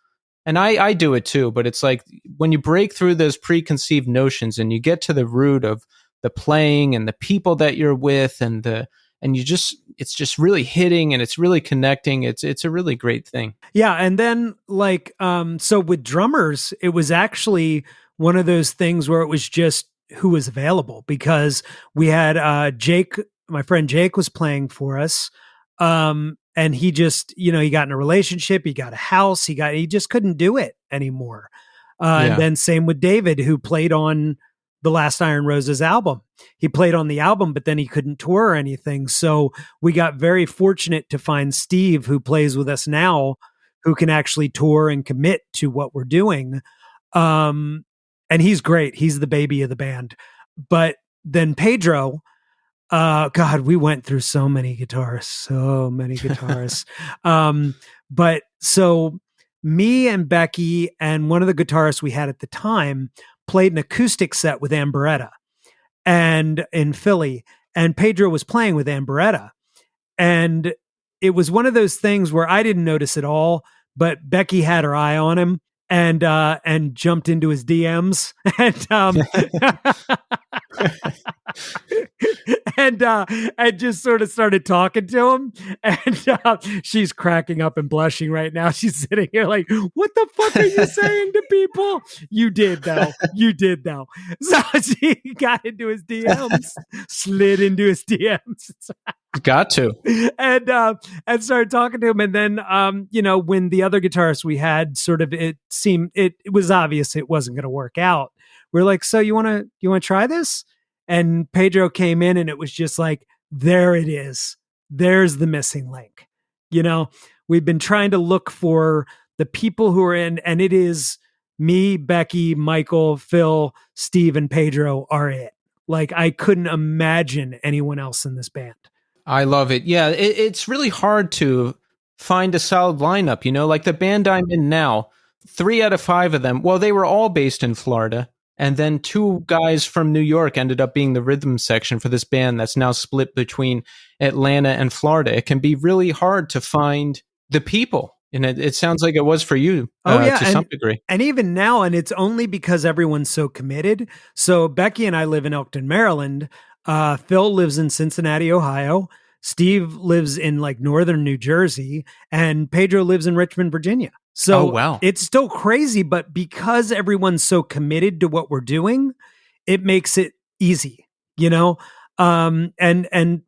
And I do it too, but it's like when you break through those preconceived notions and you get to the root of the playing and the people that you're with, and it's just really hitting and it's really connecting. It's a really great thing. Yeah. And then like, so with drummers, it was actually one of those things where it was just who was available, because we had Jake, my friend Jake, was playing for us. And he just, he got in a relationship, he got a house, he just couldn't do it anymore. And then same with David, who played on the last Iron Roses album. He played on the album, but then he couldn't tour or anything. So we got very fortunate to find Steve, who plays with us now, who can actually tour and commit to what we're doing. And he's great. He's the baby of the band. But then Pedro, God, we went through so many guitarists. But so me and Becky and one of the guitarists we had at the time played an acoustic set with Amberetta and in Philly, and Pedro was playing with Amberetta. And it was one of those things where I didn't notice at all, but Becky had her eye on him and jumped into his DMs and just sort of started talking to him. And she's cracking up and blushing right now. She's sitting here like, what the fuck are you saying to people? You did though. You did though. So she got into his DMs, slid into his DMs. Got to. And started talking to him. And then, when the other guitarist we had sort of, it was obvious it wasn't going to work out. We're like, so you want to try this? And Pedro came in and it was just like, there it is. There's the missing link. We've been trying to look for the people who are in, and it is me, Becky, Michael, Phil, Steve, and Pedro are it. Like, I couldn't imagine anyone else in this band. I love it. Yeah, it's really hard to find a solid lineup. Like the band I'm in now, 3 out of 5 of them, well, they were all based in Florida. And then 2 guys from New York ended up being the rhythm section for this band that's now split between Atlanta and Florida. It can be really hard to find the people. And it sounds like it was for you to some degree. And even now, and it's only because everyone's so committed. So Becky and I live in Elkton, Maryland. Phil lives in Cincinnati, Ohio. Steve lives in like northern New Jersey. And Pedro lives in Richmond, Virginia. So wow. It's still crazy, but because everyone's so committed to what we're doing, it makes it easy, and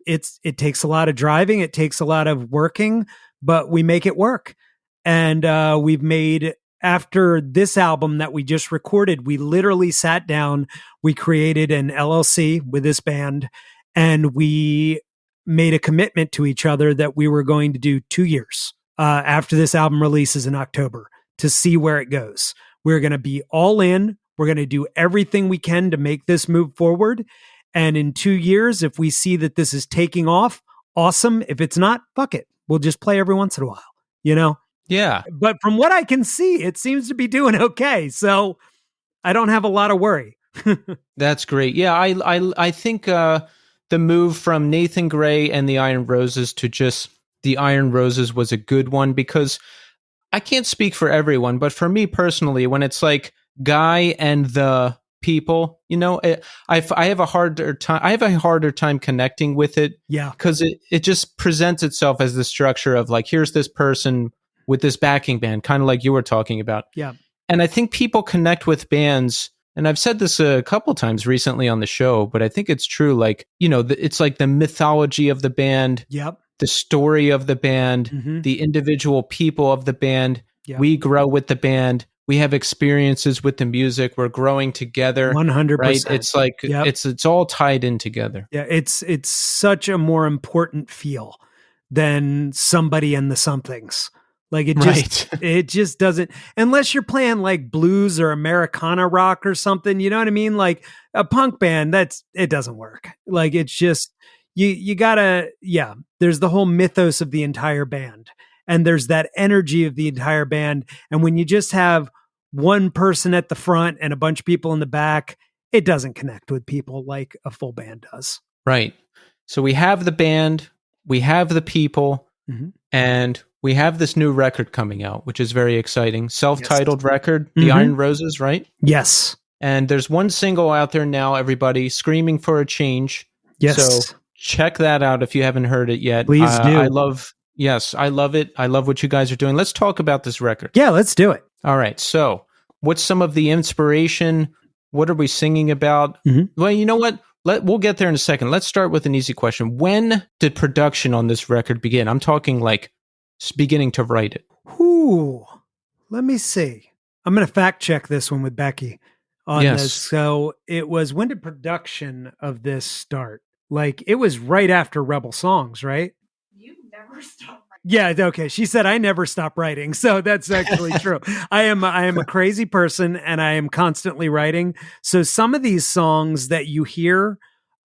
it takes a lot of driving. It takes a lot of working, but we make it work. And we've made, after this album that we just recorded, we literally sat down, we created an LLC with this band, and we made a commitment to each other that we were going to do 2 years. After this album releases in October to see where it goes. We're going to be all in. We're going to do everything we can to make this move forward. And in 2 years, if we see that this is taking off, awesome. If it's not, fuck it. We'll just play every once in a while, Yeah. But from what I can see, it seems to be doing okay. So I don't have a lot of worry. That's great. Yeah, I think the move from Nathan Gray and the Iron Roses to just the Iron Roses was a good one, because I can't speak for everyone, but for me personally, when it's like Guy and the people, I have a harder time connecting with it. Yeah, because it just presents itself as the structure of like, here's this person with this backing band, kind of like you were talking about. Yeah, and I think people connect with bands. And I've said this a couple times recently on the show, but I think it's true. Like, it's like the mythology of the band. Yep. The story of the band, the individual people of the band. Yep. We grow with the band. We have experiences with the music. We're growing together. 100%. Right? It's like, it's all tied in together. Yeah. It's such a more important feel than somebody and the somethings. Like it just doesn't, unless you're playing like blues or Americana rock or something, you know what I mean? Like a punk band, it doesn't work. Like it's just, you gotta, there's the whole mythos of the entire band, and there's that energy of the entire band. And when you just have one person at the front and a bunch of people in the back, it doesn't connect with people like a full band does. Right. So we have the band, we have the people, and we have this new record coming out, which is very exciting. Self-titled record, The Iron Roses, right? Yes. And there's one single out there now, everybody, Screaming for a Change. Yes. So check that out if you haven't heard it yet. Please do. I love it. I love what you guys are doing. Let's talk about this record. Yeah, let's do it. All right. So what's some of the inspiration? What are we singing about? Well, you know what? We'll get there in a second. Let's start with an easy question. When did production on this record begin? I'm talking like beginning to write it. Ooh, let me see. I'm going to fact check this one with Becky on this. So when did production of this start? Like it was right after Rebel Songs, right? You never stop writing. Yeah, okay. She said I never stop writing. So that's actually true. I am a crazy person and I am constantly writing. So some of these songs that you hear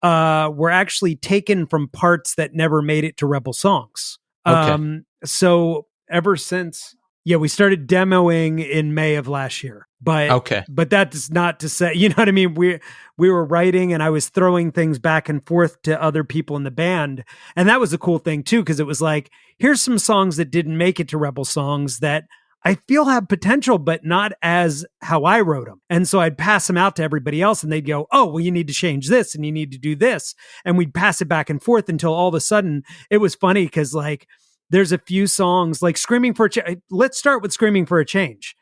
were actually taken from parts that never made it to Rebel Songs. Okay. So ever since, we started demoing in May of last year. But that's not to say, you know what I mean? We were writing and I was throwing things back and forth to other people in the band. And that was a cool thing too, because it was like, here's some songs that didn't make it to Rebel Songs that I feel have potential, but not as how I wrote them. And so I'd pass them out to everybody else and they'd go, oh, well, you need to change this and you need to do this. And we'd pass it back and forth until all of a sudden it was funny because like there's a few songs like Screaming for a Change. Let's start with Screaming for a Change.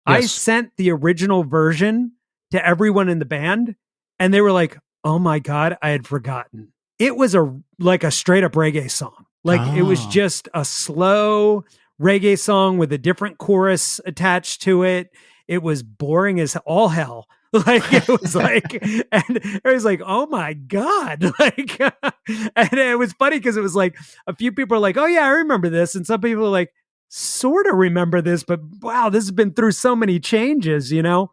I Yes. sent the original version to everyone in the band and they were like, oh my God, I had forgotten. It was like a straight up reggae song. Like it was Oh. just a slow reggae song with a different chorus attached to it. It was boring as all hell. Like it was like, and it was like, oh my God. Like, and it was funny because it was like a few people are like, oh yeah, I remember this. And some people are like, sort of remember this, but wow, this has been through so many changes, you know?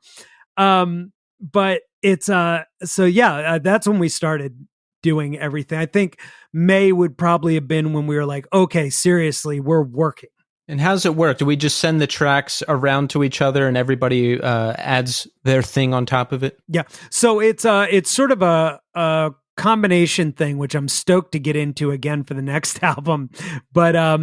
But it's, so yeah, that's when we started doing everything. I think May would probably have been when we were like, okay, seriously, we're working. And how's it work? Do we just send the tracks around to each other and everybody adds their thing on top of it? Yeah. So it's sort of a combination thing, which I'm stoked to get into again for the next album. But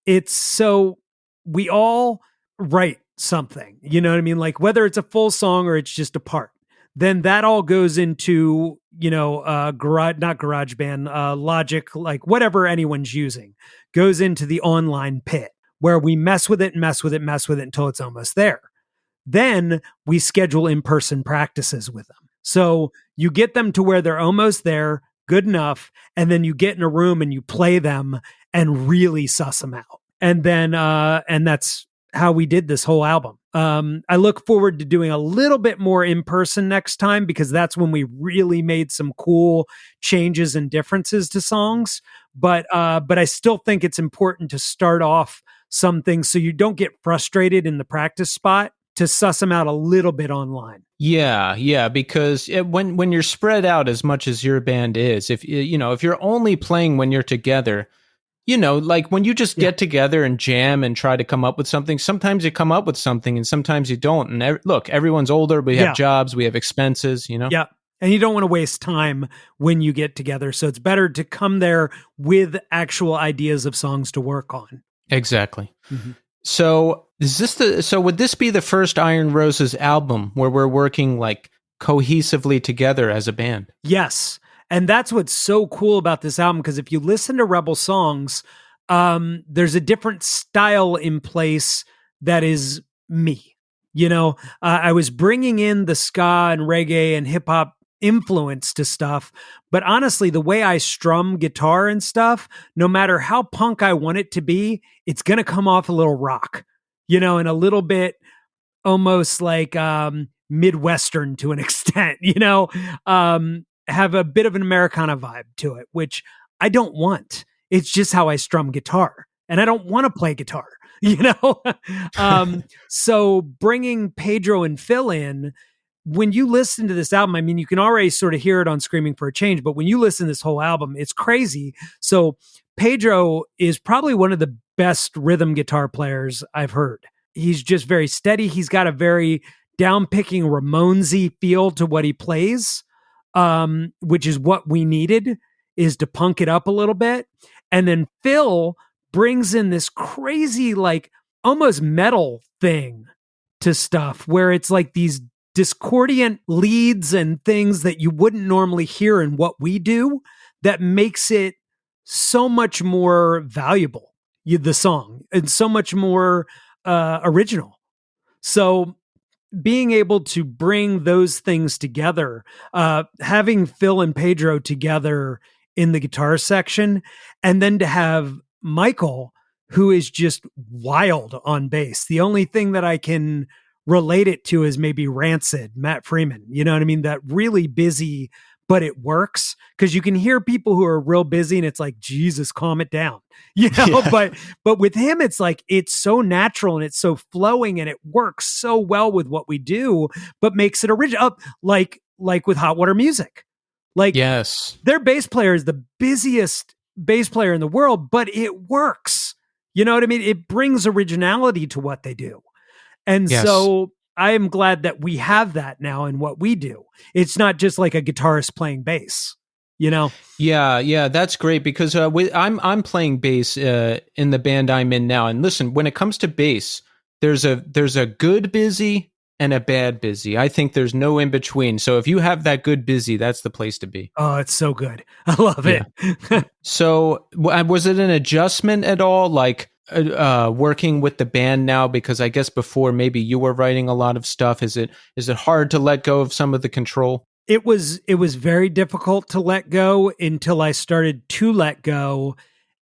it's so we all write something, you know what I mean? Like whether it's a full song or it's just a part, then that all goes into, you know, not GarageBand, Logic, like whatever anyone's using goes into the online pit where we mess with it and mess with it, mess with it until it's almost there. Then we schedule in-person practices with them. So you get them to where they're almost there, good enough, and then you get in a room and you play them and really suss them out. And then, and that's how we did this whole album. I look forward to doing a little bit more in person next time because that's when we really made some cool changes and differences to songs. But I still think it's important to start off some things so you don't get frustrated in the practice spot to suss them out a little bit online. Yeah, because when you're spread out as much as your band is, if you're only playing when you're together, you know, like when you just get together and jam and try to come up with something, sometimes you come up with something and sometimes you don't. And look, everyone's older, we have jobs, we have expenses, you know? Yeah. And you don't want to waste time when you get together. So it's better to come there with actual ideas of songs to work on. Exactly. Mm-hmm. So would this be the first Iron Roses album where we're working like cohesively together as a band? Yes. And that's what's so cool about this album, because if you listen to Rebel songs, there's a different style in place that is me. You know, I was bringing in the ska and reggae and hip hop influence to stuff, but honestly, the way I strum guitar and stuff, no matter how punk I want it to be, it's going to come off a little rock, you know, and a little bit almost like Midwestern to an extent, you know, have a bit of an Americana vibe to it, which I don't want. It's just how I strum guitar, and I don't want to play guitar, you know? So bringing Pedro and Phil in, when you listen to this album, I mean, you can already sort of hear it on Screaming for a Change, but when you listen to this whole album, it's crazy. So Pedro is probably one of the best rhythm guitar players I've heard. He's just very steady. He's got a very down-picking Ramonesy feel to what he plays. Which is what we needed, is to punk it up a little bit. And then Phil brings in this crazy, like almost metal thing to stuff where it's like these discordant leads and things that you wouldn't normally hear in what we do that makes it so much more valuable, the song, and so much more original. So being able to bring those things together, having Phil and Pedro together in the guitar section, and then to have Michael, who is just wild on bass. The only thing that I can relate it to is maybe Rancid, Matt Freeman. You know what I mean? That really busy, but it works because you can hear people who are real busy and it's like, Jesus, calm it down, you know, but with him, it's like, it's so natural and it's so flowing and it works so well with what we do, but makes it original. Like with Hot Water Music, like yes, their bass player is the busiest bass player in the world, but it works. You know what I mean? It brings originality to what they do. And so I am glad that we have that now in what we do. It's not just like a guitarist playing bass, you know? Yeah, that's great because I'm playing bass in the band I'm in now. And listen, when it comes to bass, there's a good busy and a bad busy. I think there's no in between. So if you have that good busy, that's the place to be. Oh, it's so good. I love it. So was it an adjustment at all, like working with the band now? Because I guess before maybe you were writing a lot of stuff. Is it hard to let go of some of the control? It was very difficult to let go until I started to let go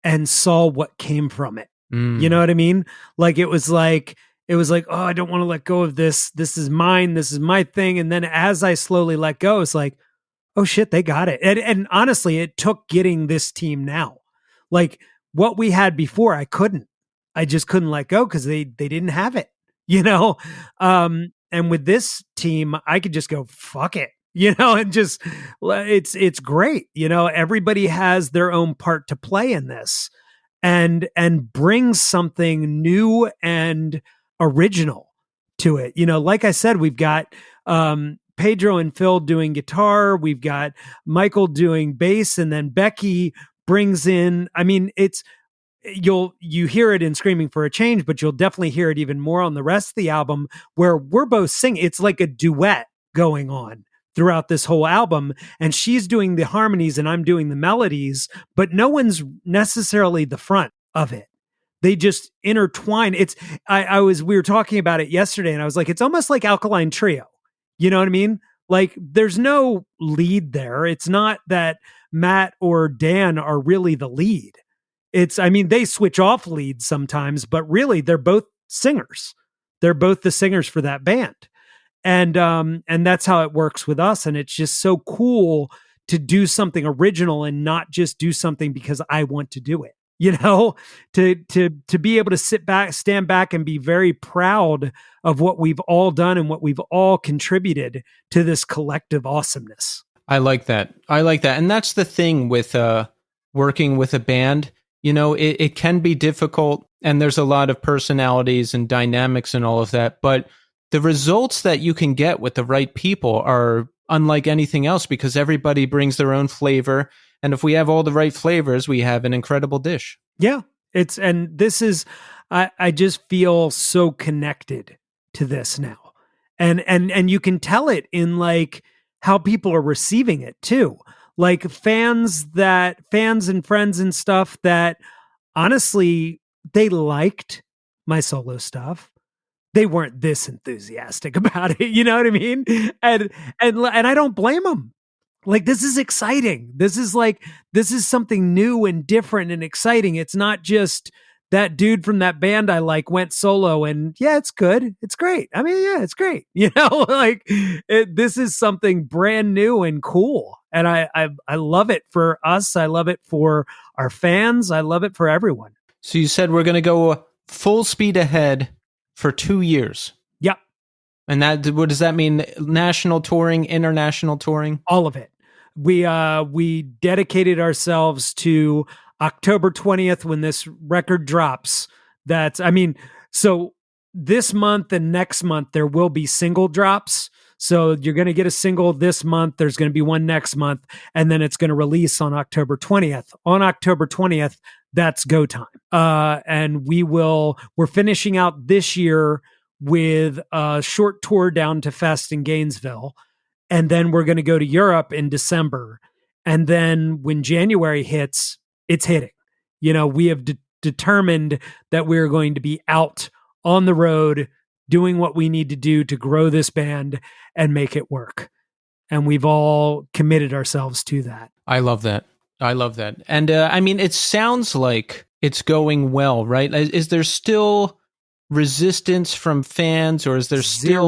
and saw what came from it. You know what I mean? Like it was like, oh, I don't want to let go of this. This is mine. This is my thing. And then as I slowly let go, it's like, oh shit, they got it. And honestly, it took getting this team now. Like what we had before, I just couldn't let go because they didn't have it, you know? And with this team, I could just go, fuck it, you know, and just, it's great. You know, everybody has their own part to play in this and brings something new and original to it. You know, like I said, we've got, Pedro and Phil doing guitar. We've got Michael doing bass, and then Becky brings in, I mean, you hear it in Screaming for a Change, but you'll definitely hear it even more on the rest of the album where we're both singing. It's like a duet going on throughout this whole album. And she's doing the harmonies and I'm doing the melodies, but no one's necessarily the front of it. They just intertwine. We were talking about it yesterday and I was like, it's almost like Alkaline Trio. You know what I mean? Like there's no lead there. It's not that Matt or Dan are really the lead. They switch off leads sometimes, but really they're both singers. They're both the singers for that band. And that's how it works with us. And it's just so cool to do something original and not just do something because I want to do it. You know, to be able to stand back and be very proud of what we've all done and what we've all contributed to this collective awesomeness. I like that. And that's the thing with working with a band. You know, it can be difficult and there's a lot of personalities and dynamics and all of that. But the results that you can get with the right people are unlike anything else because everybody brings their own flavor. And if we have all the right flavors, we have an incredible dish. Yeah. I just feel so connected to this now. And you can tell it in like how people are receiving it too. Like fans and friends and stuff that honestly, they liked my solo stuff. They weren't this enthusiastic about it. You know what I mean? And I don't blame them. Like, this is exciting. This is something new and different and exciting. It's not just that dude from that band I like went solo and yeah, it's good. It's great. I mean, yeah, it's great. You know, like this is something brand new and cool. And I love it for us. I love it for our fans. I love it for everyone. So you said we're going to go full speed ahead for 2 years. Yep. And what does that mean? National touring, international touring? All of it. We dedicated ourselves to October 20th when this record drops. So this month and next month, there will be single drops. So you're going to get a single this month. There's going to be one next month, and then it's going to release on October 20th. On October 20th, that's go time. And we're finishing out this year with a short tour down to Fest in Gainesville. And then we're going to go to Europe in December. And then when January hits, it's hitting. You know, we have determined that we're going to be out on the road doing what we need to do to grow this band and make it work. And we've all committed ourselves to that. I love that. And it sounds like it's going well, right? Is there still resistance from fans, or is there still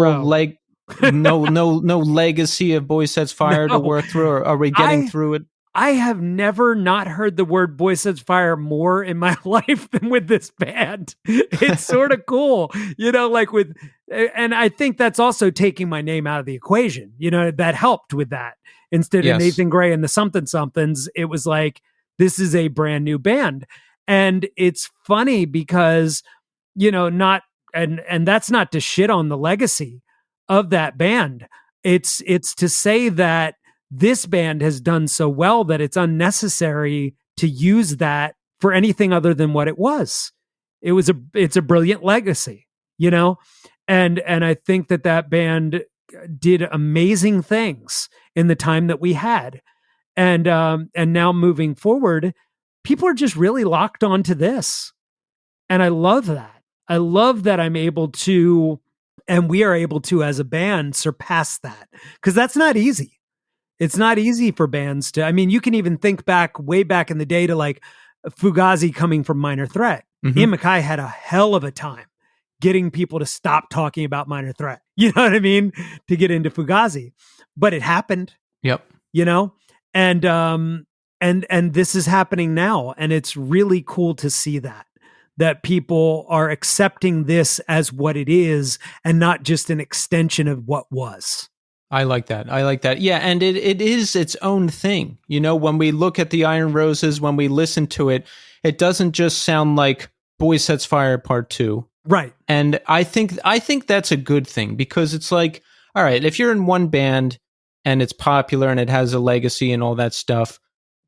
no legacy of Boy Sets Fire to work through, or are we getting through it? I have never not heard the word Boy Sets Fire more in my life than with this band. It's sort of cool, you know, and I think that's also taking my name out of the equation. You know, that helped with that. Instead of Nathan Gray and the somethings, it was like, this is a brand new band. And it's funny because, you know, and that's not to shit on the legacy of that band. It's to say that this band has done so well that it's unnecessary to use that for anything other than what it was. It's a brilliant legacy. you know? And I think that band did amazing things in the time that we had. And now moving forward, people are just really locked onto this. And I love that. I love that I'm able to, and we are able to, as a band, surpass that. Because that's not easy. It's not easy for bands to, I mean, you can even think back way back in the day to like Fugazi coming from Minor Threat. Ian MacKaye had a hell of a time getting people to stop talking about Minor Threat. You know what I mean? To get into Fugazi. But it happened. Yep. You know? And this is happening now. And it's really cool to see that people are accepting this as what it is and not just an extension of what was. I like that. I like that. Yeah, and it is its own thing. You know, when we look at the Iron Roses, when we listen to it, it doesn't just sound like Boy Sets Fire Part 2. Right. And I think that's a good thing, because it's like, all right, if you're in one band and it's popular and it has a legacy and all that stuff,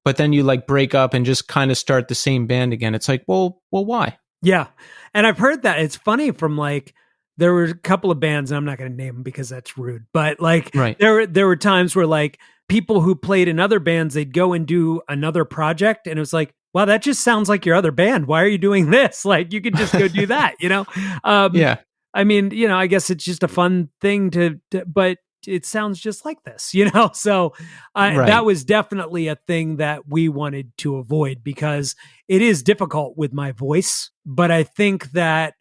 but then you like break up and just kind of start the same band again, it's like, well, why? Yeah. And I've heard that. It's funny from like, there were a couple of bands, and I'm not going to name them because that's rude, but like there were times where like people who played in other bands, they'd go and do another project, and it was like, wow, that just sounds like your other band. Why are you doing this? Like, you could just go do that, you know? Yeah. I mean, you know, I guess it's just a fun thing to but it sounds just like this, you know? So that was definitely a thing that we wanted to avoid, because it is difficult with my voice. But I think that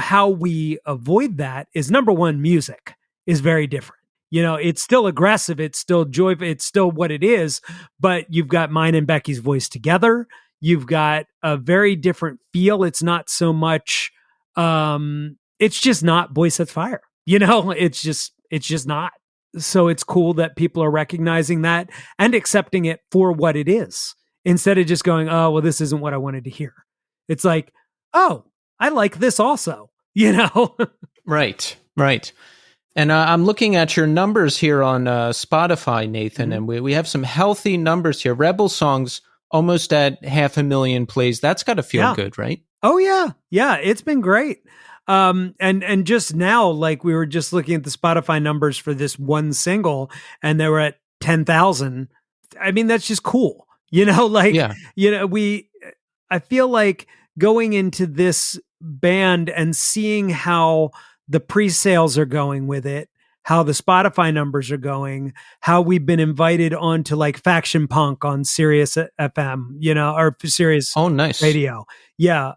how we avoid that is, number one, music is very different. You know, it's still aggressive. It's still joyful. It's still what it is, but you've got mine and Becky's voice together. You've got a very different feel. It's not so much, it's just not Boy Sets Fire. You know, it's just not. So it's cool that people are recognizing that and accepting it for what it is, instead of just going, oh, well, this isn't what I wanted to hear. It's like, oh, I like this also, you know? Right. And I'm looking at your numbers here on Spotify, Nathan, and we have some healthy numbers here. Rebel Songs almost at 500,000 plays. That's got to feel good, right? Oh, yeah. Yeah, it's been great. And just now, like, we were just looking at the Spotify numbers for this one single, and they were at 10,000. I mean, that's just cool. You know, like, you know, I feel like going into this band and seeing how the pre-sales are going with it, how the Spotify numbers are going, how we've been invited onto like Faction Punk on Sirius FM, you know, or Sirius Radio. Yeah.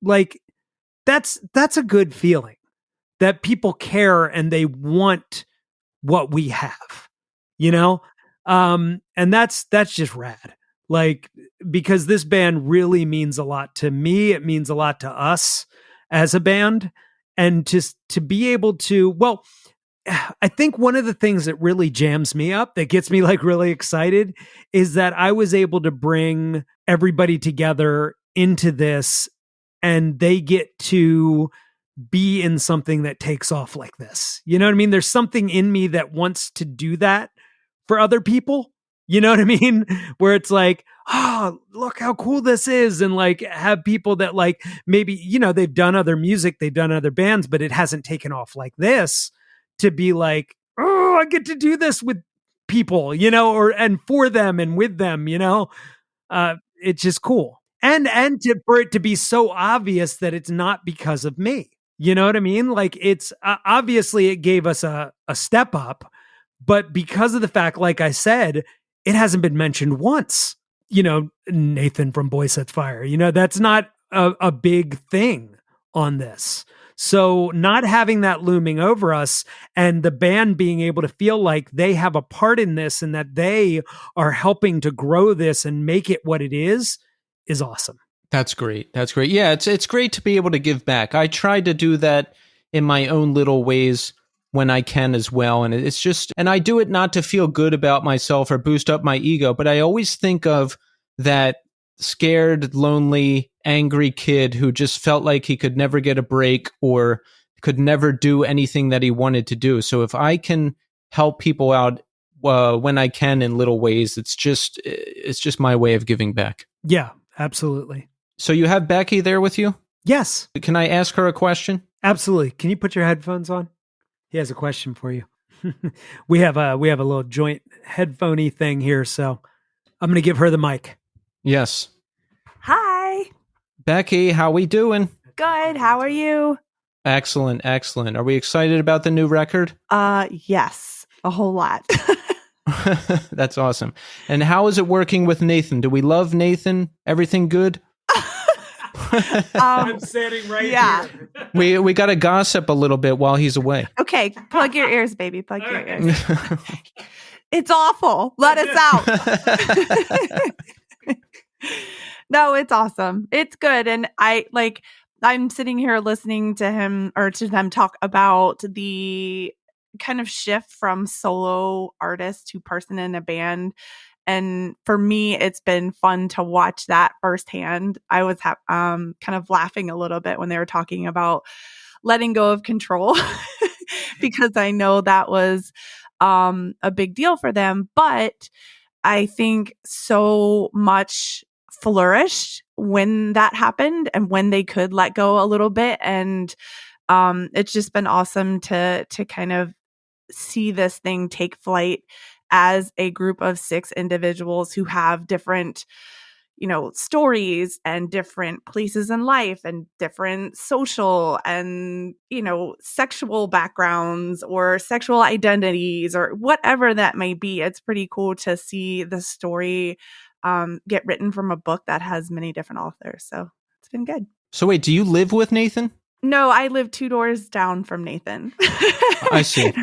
Like that's a good feeling that people care and they want what we have, you know? And that's just rad. Like, because this band really means a lot to me. It means a lot to us as a band. And just to be able to, well, I think one of the things that really jams me up, that gets me like really excited, is that I was able to bring everybody together into this, and they get to be in something that takes off like this. You know what I mean? There's something in me that wants to do that for other people. You know what I mean? Where it's like, oh, look how cool this is. And like have people that like, maybe, you know, they've done other music, they've done other bands, but it hasn't taken off like this, to be like, oh, I get to do this with people, you know, and for them and with them, you know, it's just cool. And for it to be so obvious that it's not because of me. You know what I mean? Like, it's obviously it gave us a step up, but because of the fact, like I said, it hasn't been mentioned once, you know, Nathan from Boy Sets Fire, you know, that's not a big thing on this. So not having that looming over us, and the band being able to feel like they have a part in this and that they are helping to grow this and make it what it is awesome. That's great. That's great. Yeah, it's great to be able to give back. I try to do that in my own little ways when I can as well. And it's just, and I do it not to feel good about myself or boost up my ego, but I always think of that scared, lonely, angry kid who just felt like he could never get a break or could never do anything that he wanted to do. So if I can help people out when I can in little ways, it's just my way of giving back. Yeah, absolutely. So you have Becky there with you? Yes. Can I ask her a question? Absolutely. Can you put your headphones on? He has a question for you. We have a little joint headphoney thing here, so I'm going to give her the mic. Yes. Hi. Becky, how we doing? Good. How are you? Excellent, excellent. Are we excited about the new record? Yes, a whole lot. That's awesome. And how is it working with Nathan? Do we love Nathan? Everything good? I'm sitting right here. We got to gossip a little bit while he's away. Okay, plug your ears, baby. Plug your ears. It's awful. Let us out. No, it's awesome. It's good. And I'm sitting here listening to him or to them talk about the kind of shift from solo artist to person in a band. And for me, it's been fun to watch that firsthand. I was kind of laughing a little bit when they were talking about letting go of control because I know that was a big deal for them. But I think so much flourished when that happened and when they could let go a little bit. And it's just been awesome to kind of see this thing take flight as a group of 6 individuals who have different, stories and different places in life and different social and, sexual backgrounds or sexual identities or whatever that may be. It's pretty cool to see the story get written from a book that has many different authors. So it's been good. So wait, do you live with Nathan? No, I live 2 doors down from Nathan. I see.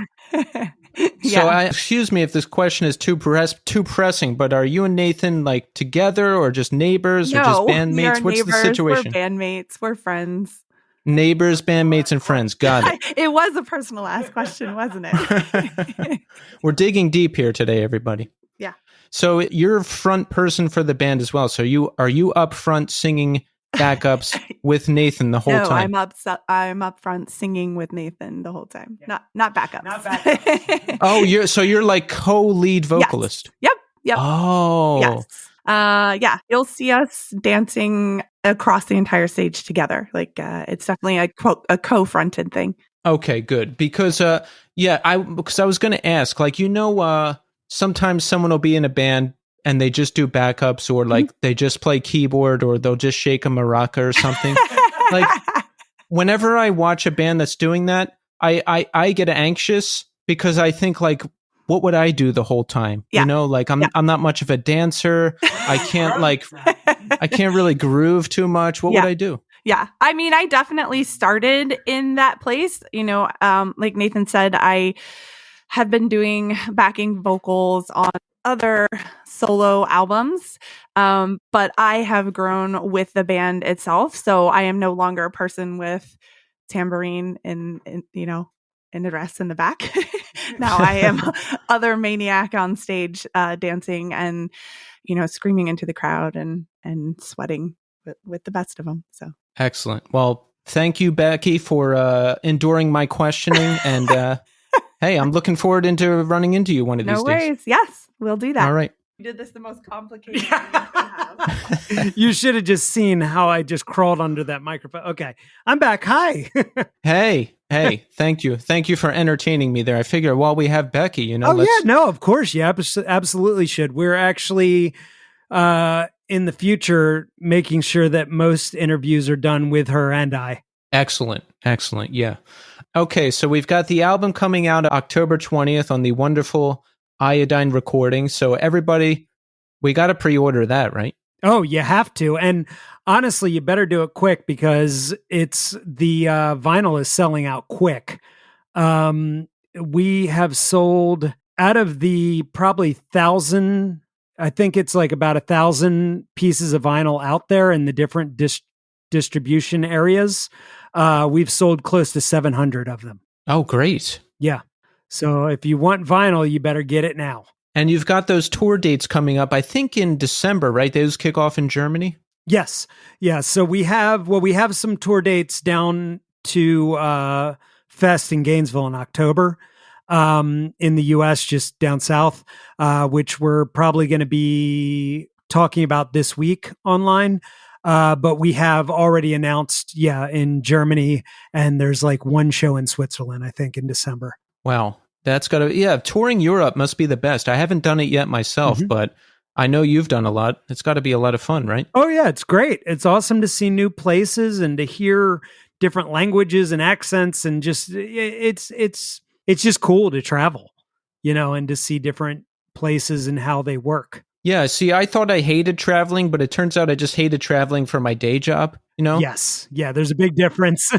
So, excuse me if this question is too pressing, but are you and Nathan like together or just neighbors or just bandmates? What's neighbors, the situation? We're bandmates. We're friends. Neighbors, bandmates, and friends. Got it. It was a personal ass question, wasn't it? We're digging deep here today, everybody. Yeah. So you're front person for the band as well. So are you up front singing backups with Nathan the whole time? No, I'm up front singing with Nathan the whole time. Yeah. Not backups. Not backups. Oh, you're like co-lead vocalist. Yes. Yep. Oh. Yes. You'll see us dancing across the entire stage together. Like it's definitely a co-fronted thing. Okay, good. Because I was going to ask, like, sometimes someone will be in a band and they just do backups or like they just play keyboard or they'll just shake a maraca or something. Like whenever I watch a band that's doing that, I get anxious because I think like, what would I do the whole time? Yeah. Like I'm not much of a dancer. I can't really groove too much. What would I do? Yeah. I mean, I definitely started in that place. Like Nathan said, I have been doing backing vocals on other solo albums, but I have grown with the band itself. So I am no longer a person with tambourine in the dress in the back. Now I am other maniac on stage, dancing and screaming into the crowd and sweating with the best of them. So excellent. Well, thank you, Becky, for enduring my questioning and. Hey, I'm looking forward into running into you one of these days. No worries. Yes, we'll do that. All right. You did this the most complicated thing you have. You should have just seen how I just crawled under that microphone. Okay, I'm back. Hi. Hey, thank you. Thank you for entertaining me there. I figure while we have Becky, yeah, no, of course. Yeah, absolutely should. We're actually in the future making sure that most interviews are done with her and I. Excellent. Yeah. Okay, so we've got the album coming out October 20th on the wonderful Iodine recording. So everybody, we got to pre-order that, right? Oh, you have to. And honestly, you better do it quick because it's the vinyl is selling out quick. We have sold out of the probably 1,000, I think it's like about 1,000 pieces of vinyl out there in the different distribution areas. We've sold close to 700 of them. Oh, great. Yeah. So if you want vinyl, you better get it now. And you've got those tour dates coming up, I think in December, right? Those kick off in Germany? Yes. Yeah. So we have some tour dates down to Fest in Gainesville in October, in the US, just down south, which we're probably going to be talking about this week online. But we have already announced, in Germany, and there's like one show in Switzerland, I think, in December. Wow. That's got to, touring Europe must be the best. I haven't done it yet myself, but I know you've done a lot. It's got to be a lot of fun, right? Oh, yeah, it's great. It's awesome to see new places and to hear different languages and accents, and just it's just cool to travel, and to see different places and how they work. Yeah, see, I thought I hated traveling, but it turns out I just hated traveling for my day job, Yes. Yeah, there's a big difference.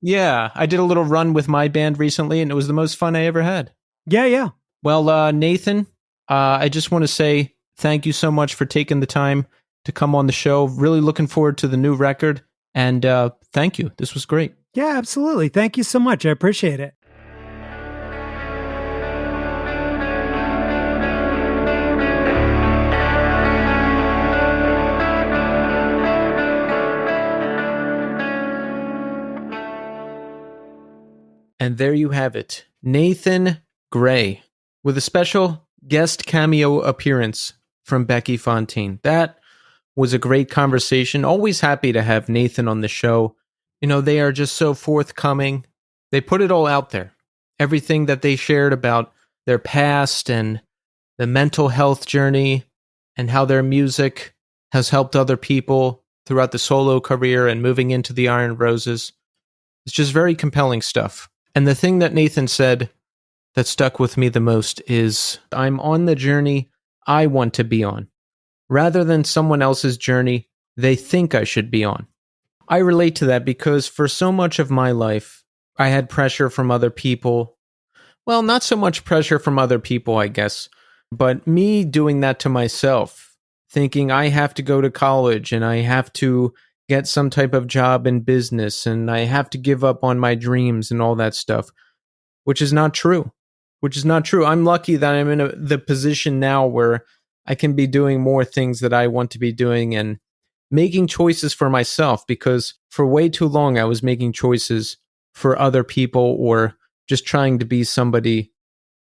Yeah, I did a little run with my band recently, and it was the most fun I ever had. Yeah. Well, Nathan, I just want to say thank you so much for taking the time to come on the show. Really looking forward to the new record, and thank you. This was great. Yeah, absolutely. Thank you so much. I appreciate it. And there you have it, Nathan Gray, with a special guest cameo appearance from Becky Fontaine. That was a great conversation. Always happy to have Nathan on the show. They are just so forthcoming. They put it all out there. Everything that they shared about their past and the mental health journey and how their music has helped other people throughout the solo career and moving into the Iron Roses. It's just very compelling stuff. And the thing that Nathan said that stuck with me the most is, I'm on the journey I want to be on, rather than someone else's journey they think I should be on. I relate to that because for so much of my life, I had pressure from other people. Well, not so much pressure from other people, I guess, but me doing that to myself, thinking I have to go to college and I have to get some type of job in business and I have to give up on my dreams and all that stuff, which is not true. I'm lucky that I'm in the position now where I can be doing more things that I want to be doing and making choices for myself, because for way too long I was making choices for other people or just trying to be somebody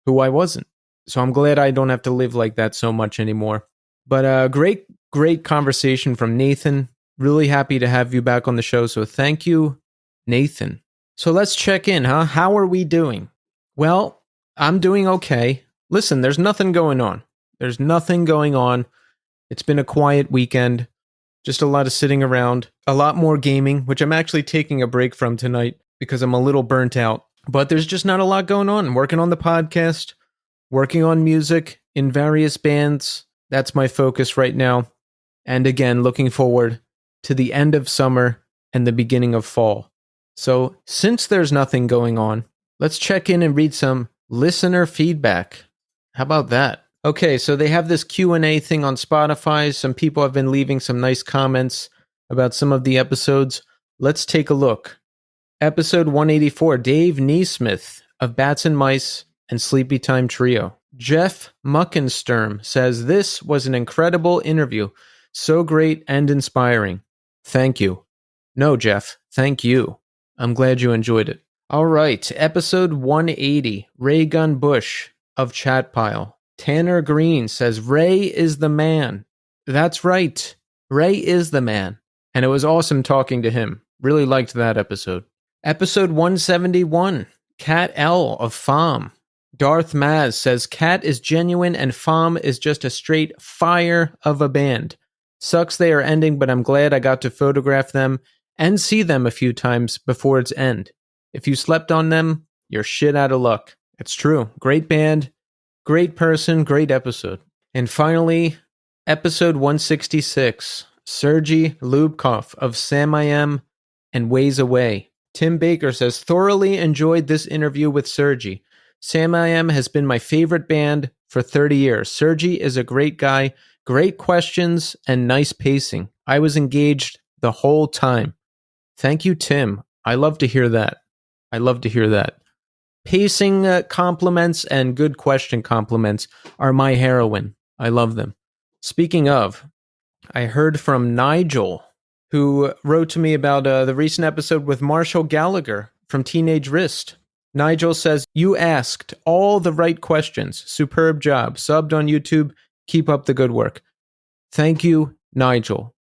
who I wasn't. So I'm glad I don't have to live like that so much anymore. But great conversation from Nathan. Really happy to have you back on the show. So thank you, Nathan. So let's check in, huh? How are we doing? Well, I'm doing okay. Listen, there's nothing going on. It's been a quiet weekend. Just a lot of sitting around. A lot more gaming, which I'm actually taking a break from tonight because I'm a little burnt out. But there's just not a lot going on. I'm working on the podcast, working on music in various bands. That's my focus right now. And again, looking forward to the end of summer and the beginning of fall. So since there's nothing going on, let's check in and read some listener feedback. How about that? Okay, so they have this Q&A thing on Spotify. Some people have been leaving some nice comments about some of the episodes. Let's take a look. Episode 184, Dave Neesmith of Bats and Mice and Sleepy Time Trio. Jeff Muckensturm says, this was an incredible interview. So great and inspiring. Thank you. No, Jeff, thank you. I'm glad you enjoyed it. All right, episode 180, Ray Gun Bush of Chatpile. Tanner Green says, Ray is the man. That's right. Ray is the man. And it was awesome talking to him. Really liked that episode. Episode 171, Cat L of FOM. Darth Maz says, Cat is genuine and FOM is just a straight fire of a band. Sucks they are ending, but I'm glad I got to photograph them and see them a few times before its end. If you slept on them, you're shit out of luck. It's true. Great band, great person, great episode. And finally, episode 166, Sergey Lubkov of Sam I Am and Ways Away. Tim Baker says, thoroughly enjoyed this interview with Sergey. Sam I Am has been my favorite band for 30 years. Sergey is a great guy, great questions, and nice pacing. I was engaged the whole time. Thank you, Tim. I love to hear that. Pacing compliments and good question compliments are my heroine. I love them. Speaking of, I heard from Nigel, who wrote to me about the recent episode with Marshall Gallagher from Teenage Wrist. Nigel says, you asked all the right questions. Superb job. Subbed on YouTube. Keep up the good work. Thank you, Nigel.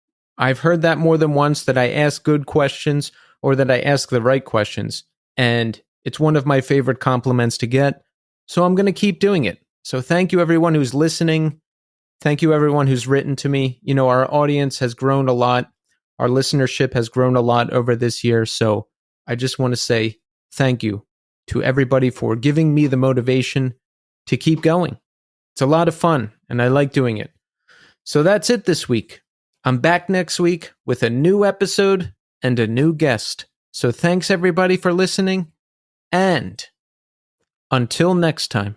I've heard that more than once, that I ask good questions or that I ask the right questions. And it's one of my favorite compliments to get. So I'm going to keep doing it. So thank you, everyone who's listening. Thank you, everyone who's written to me. You know, our audience has grown a lot. Our listenership has grown a lot over this year. So I just want to say thank you to everybody for giving me the motivation to keep going. It's a lot of fun, and I like doing it. So that's it this week. I'm back next week with a new episode and a new guest. So thanks, everybody, for listening. And until next time.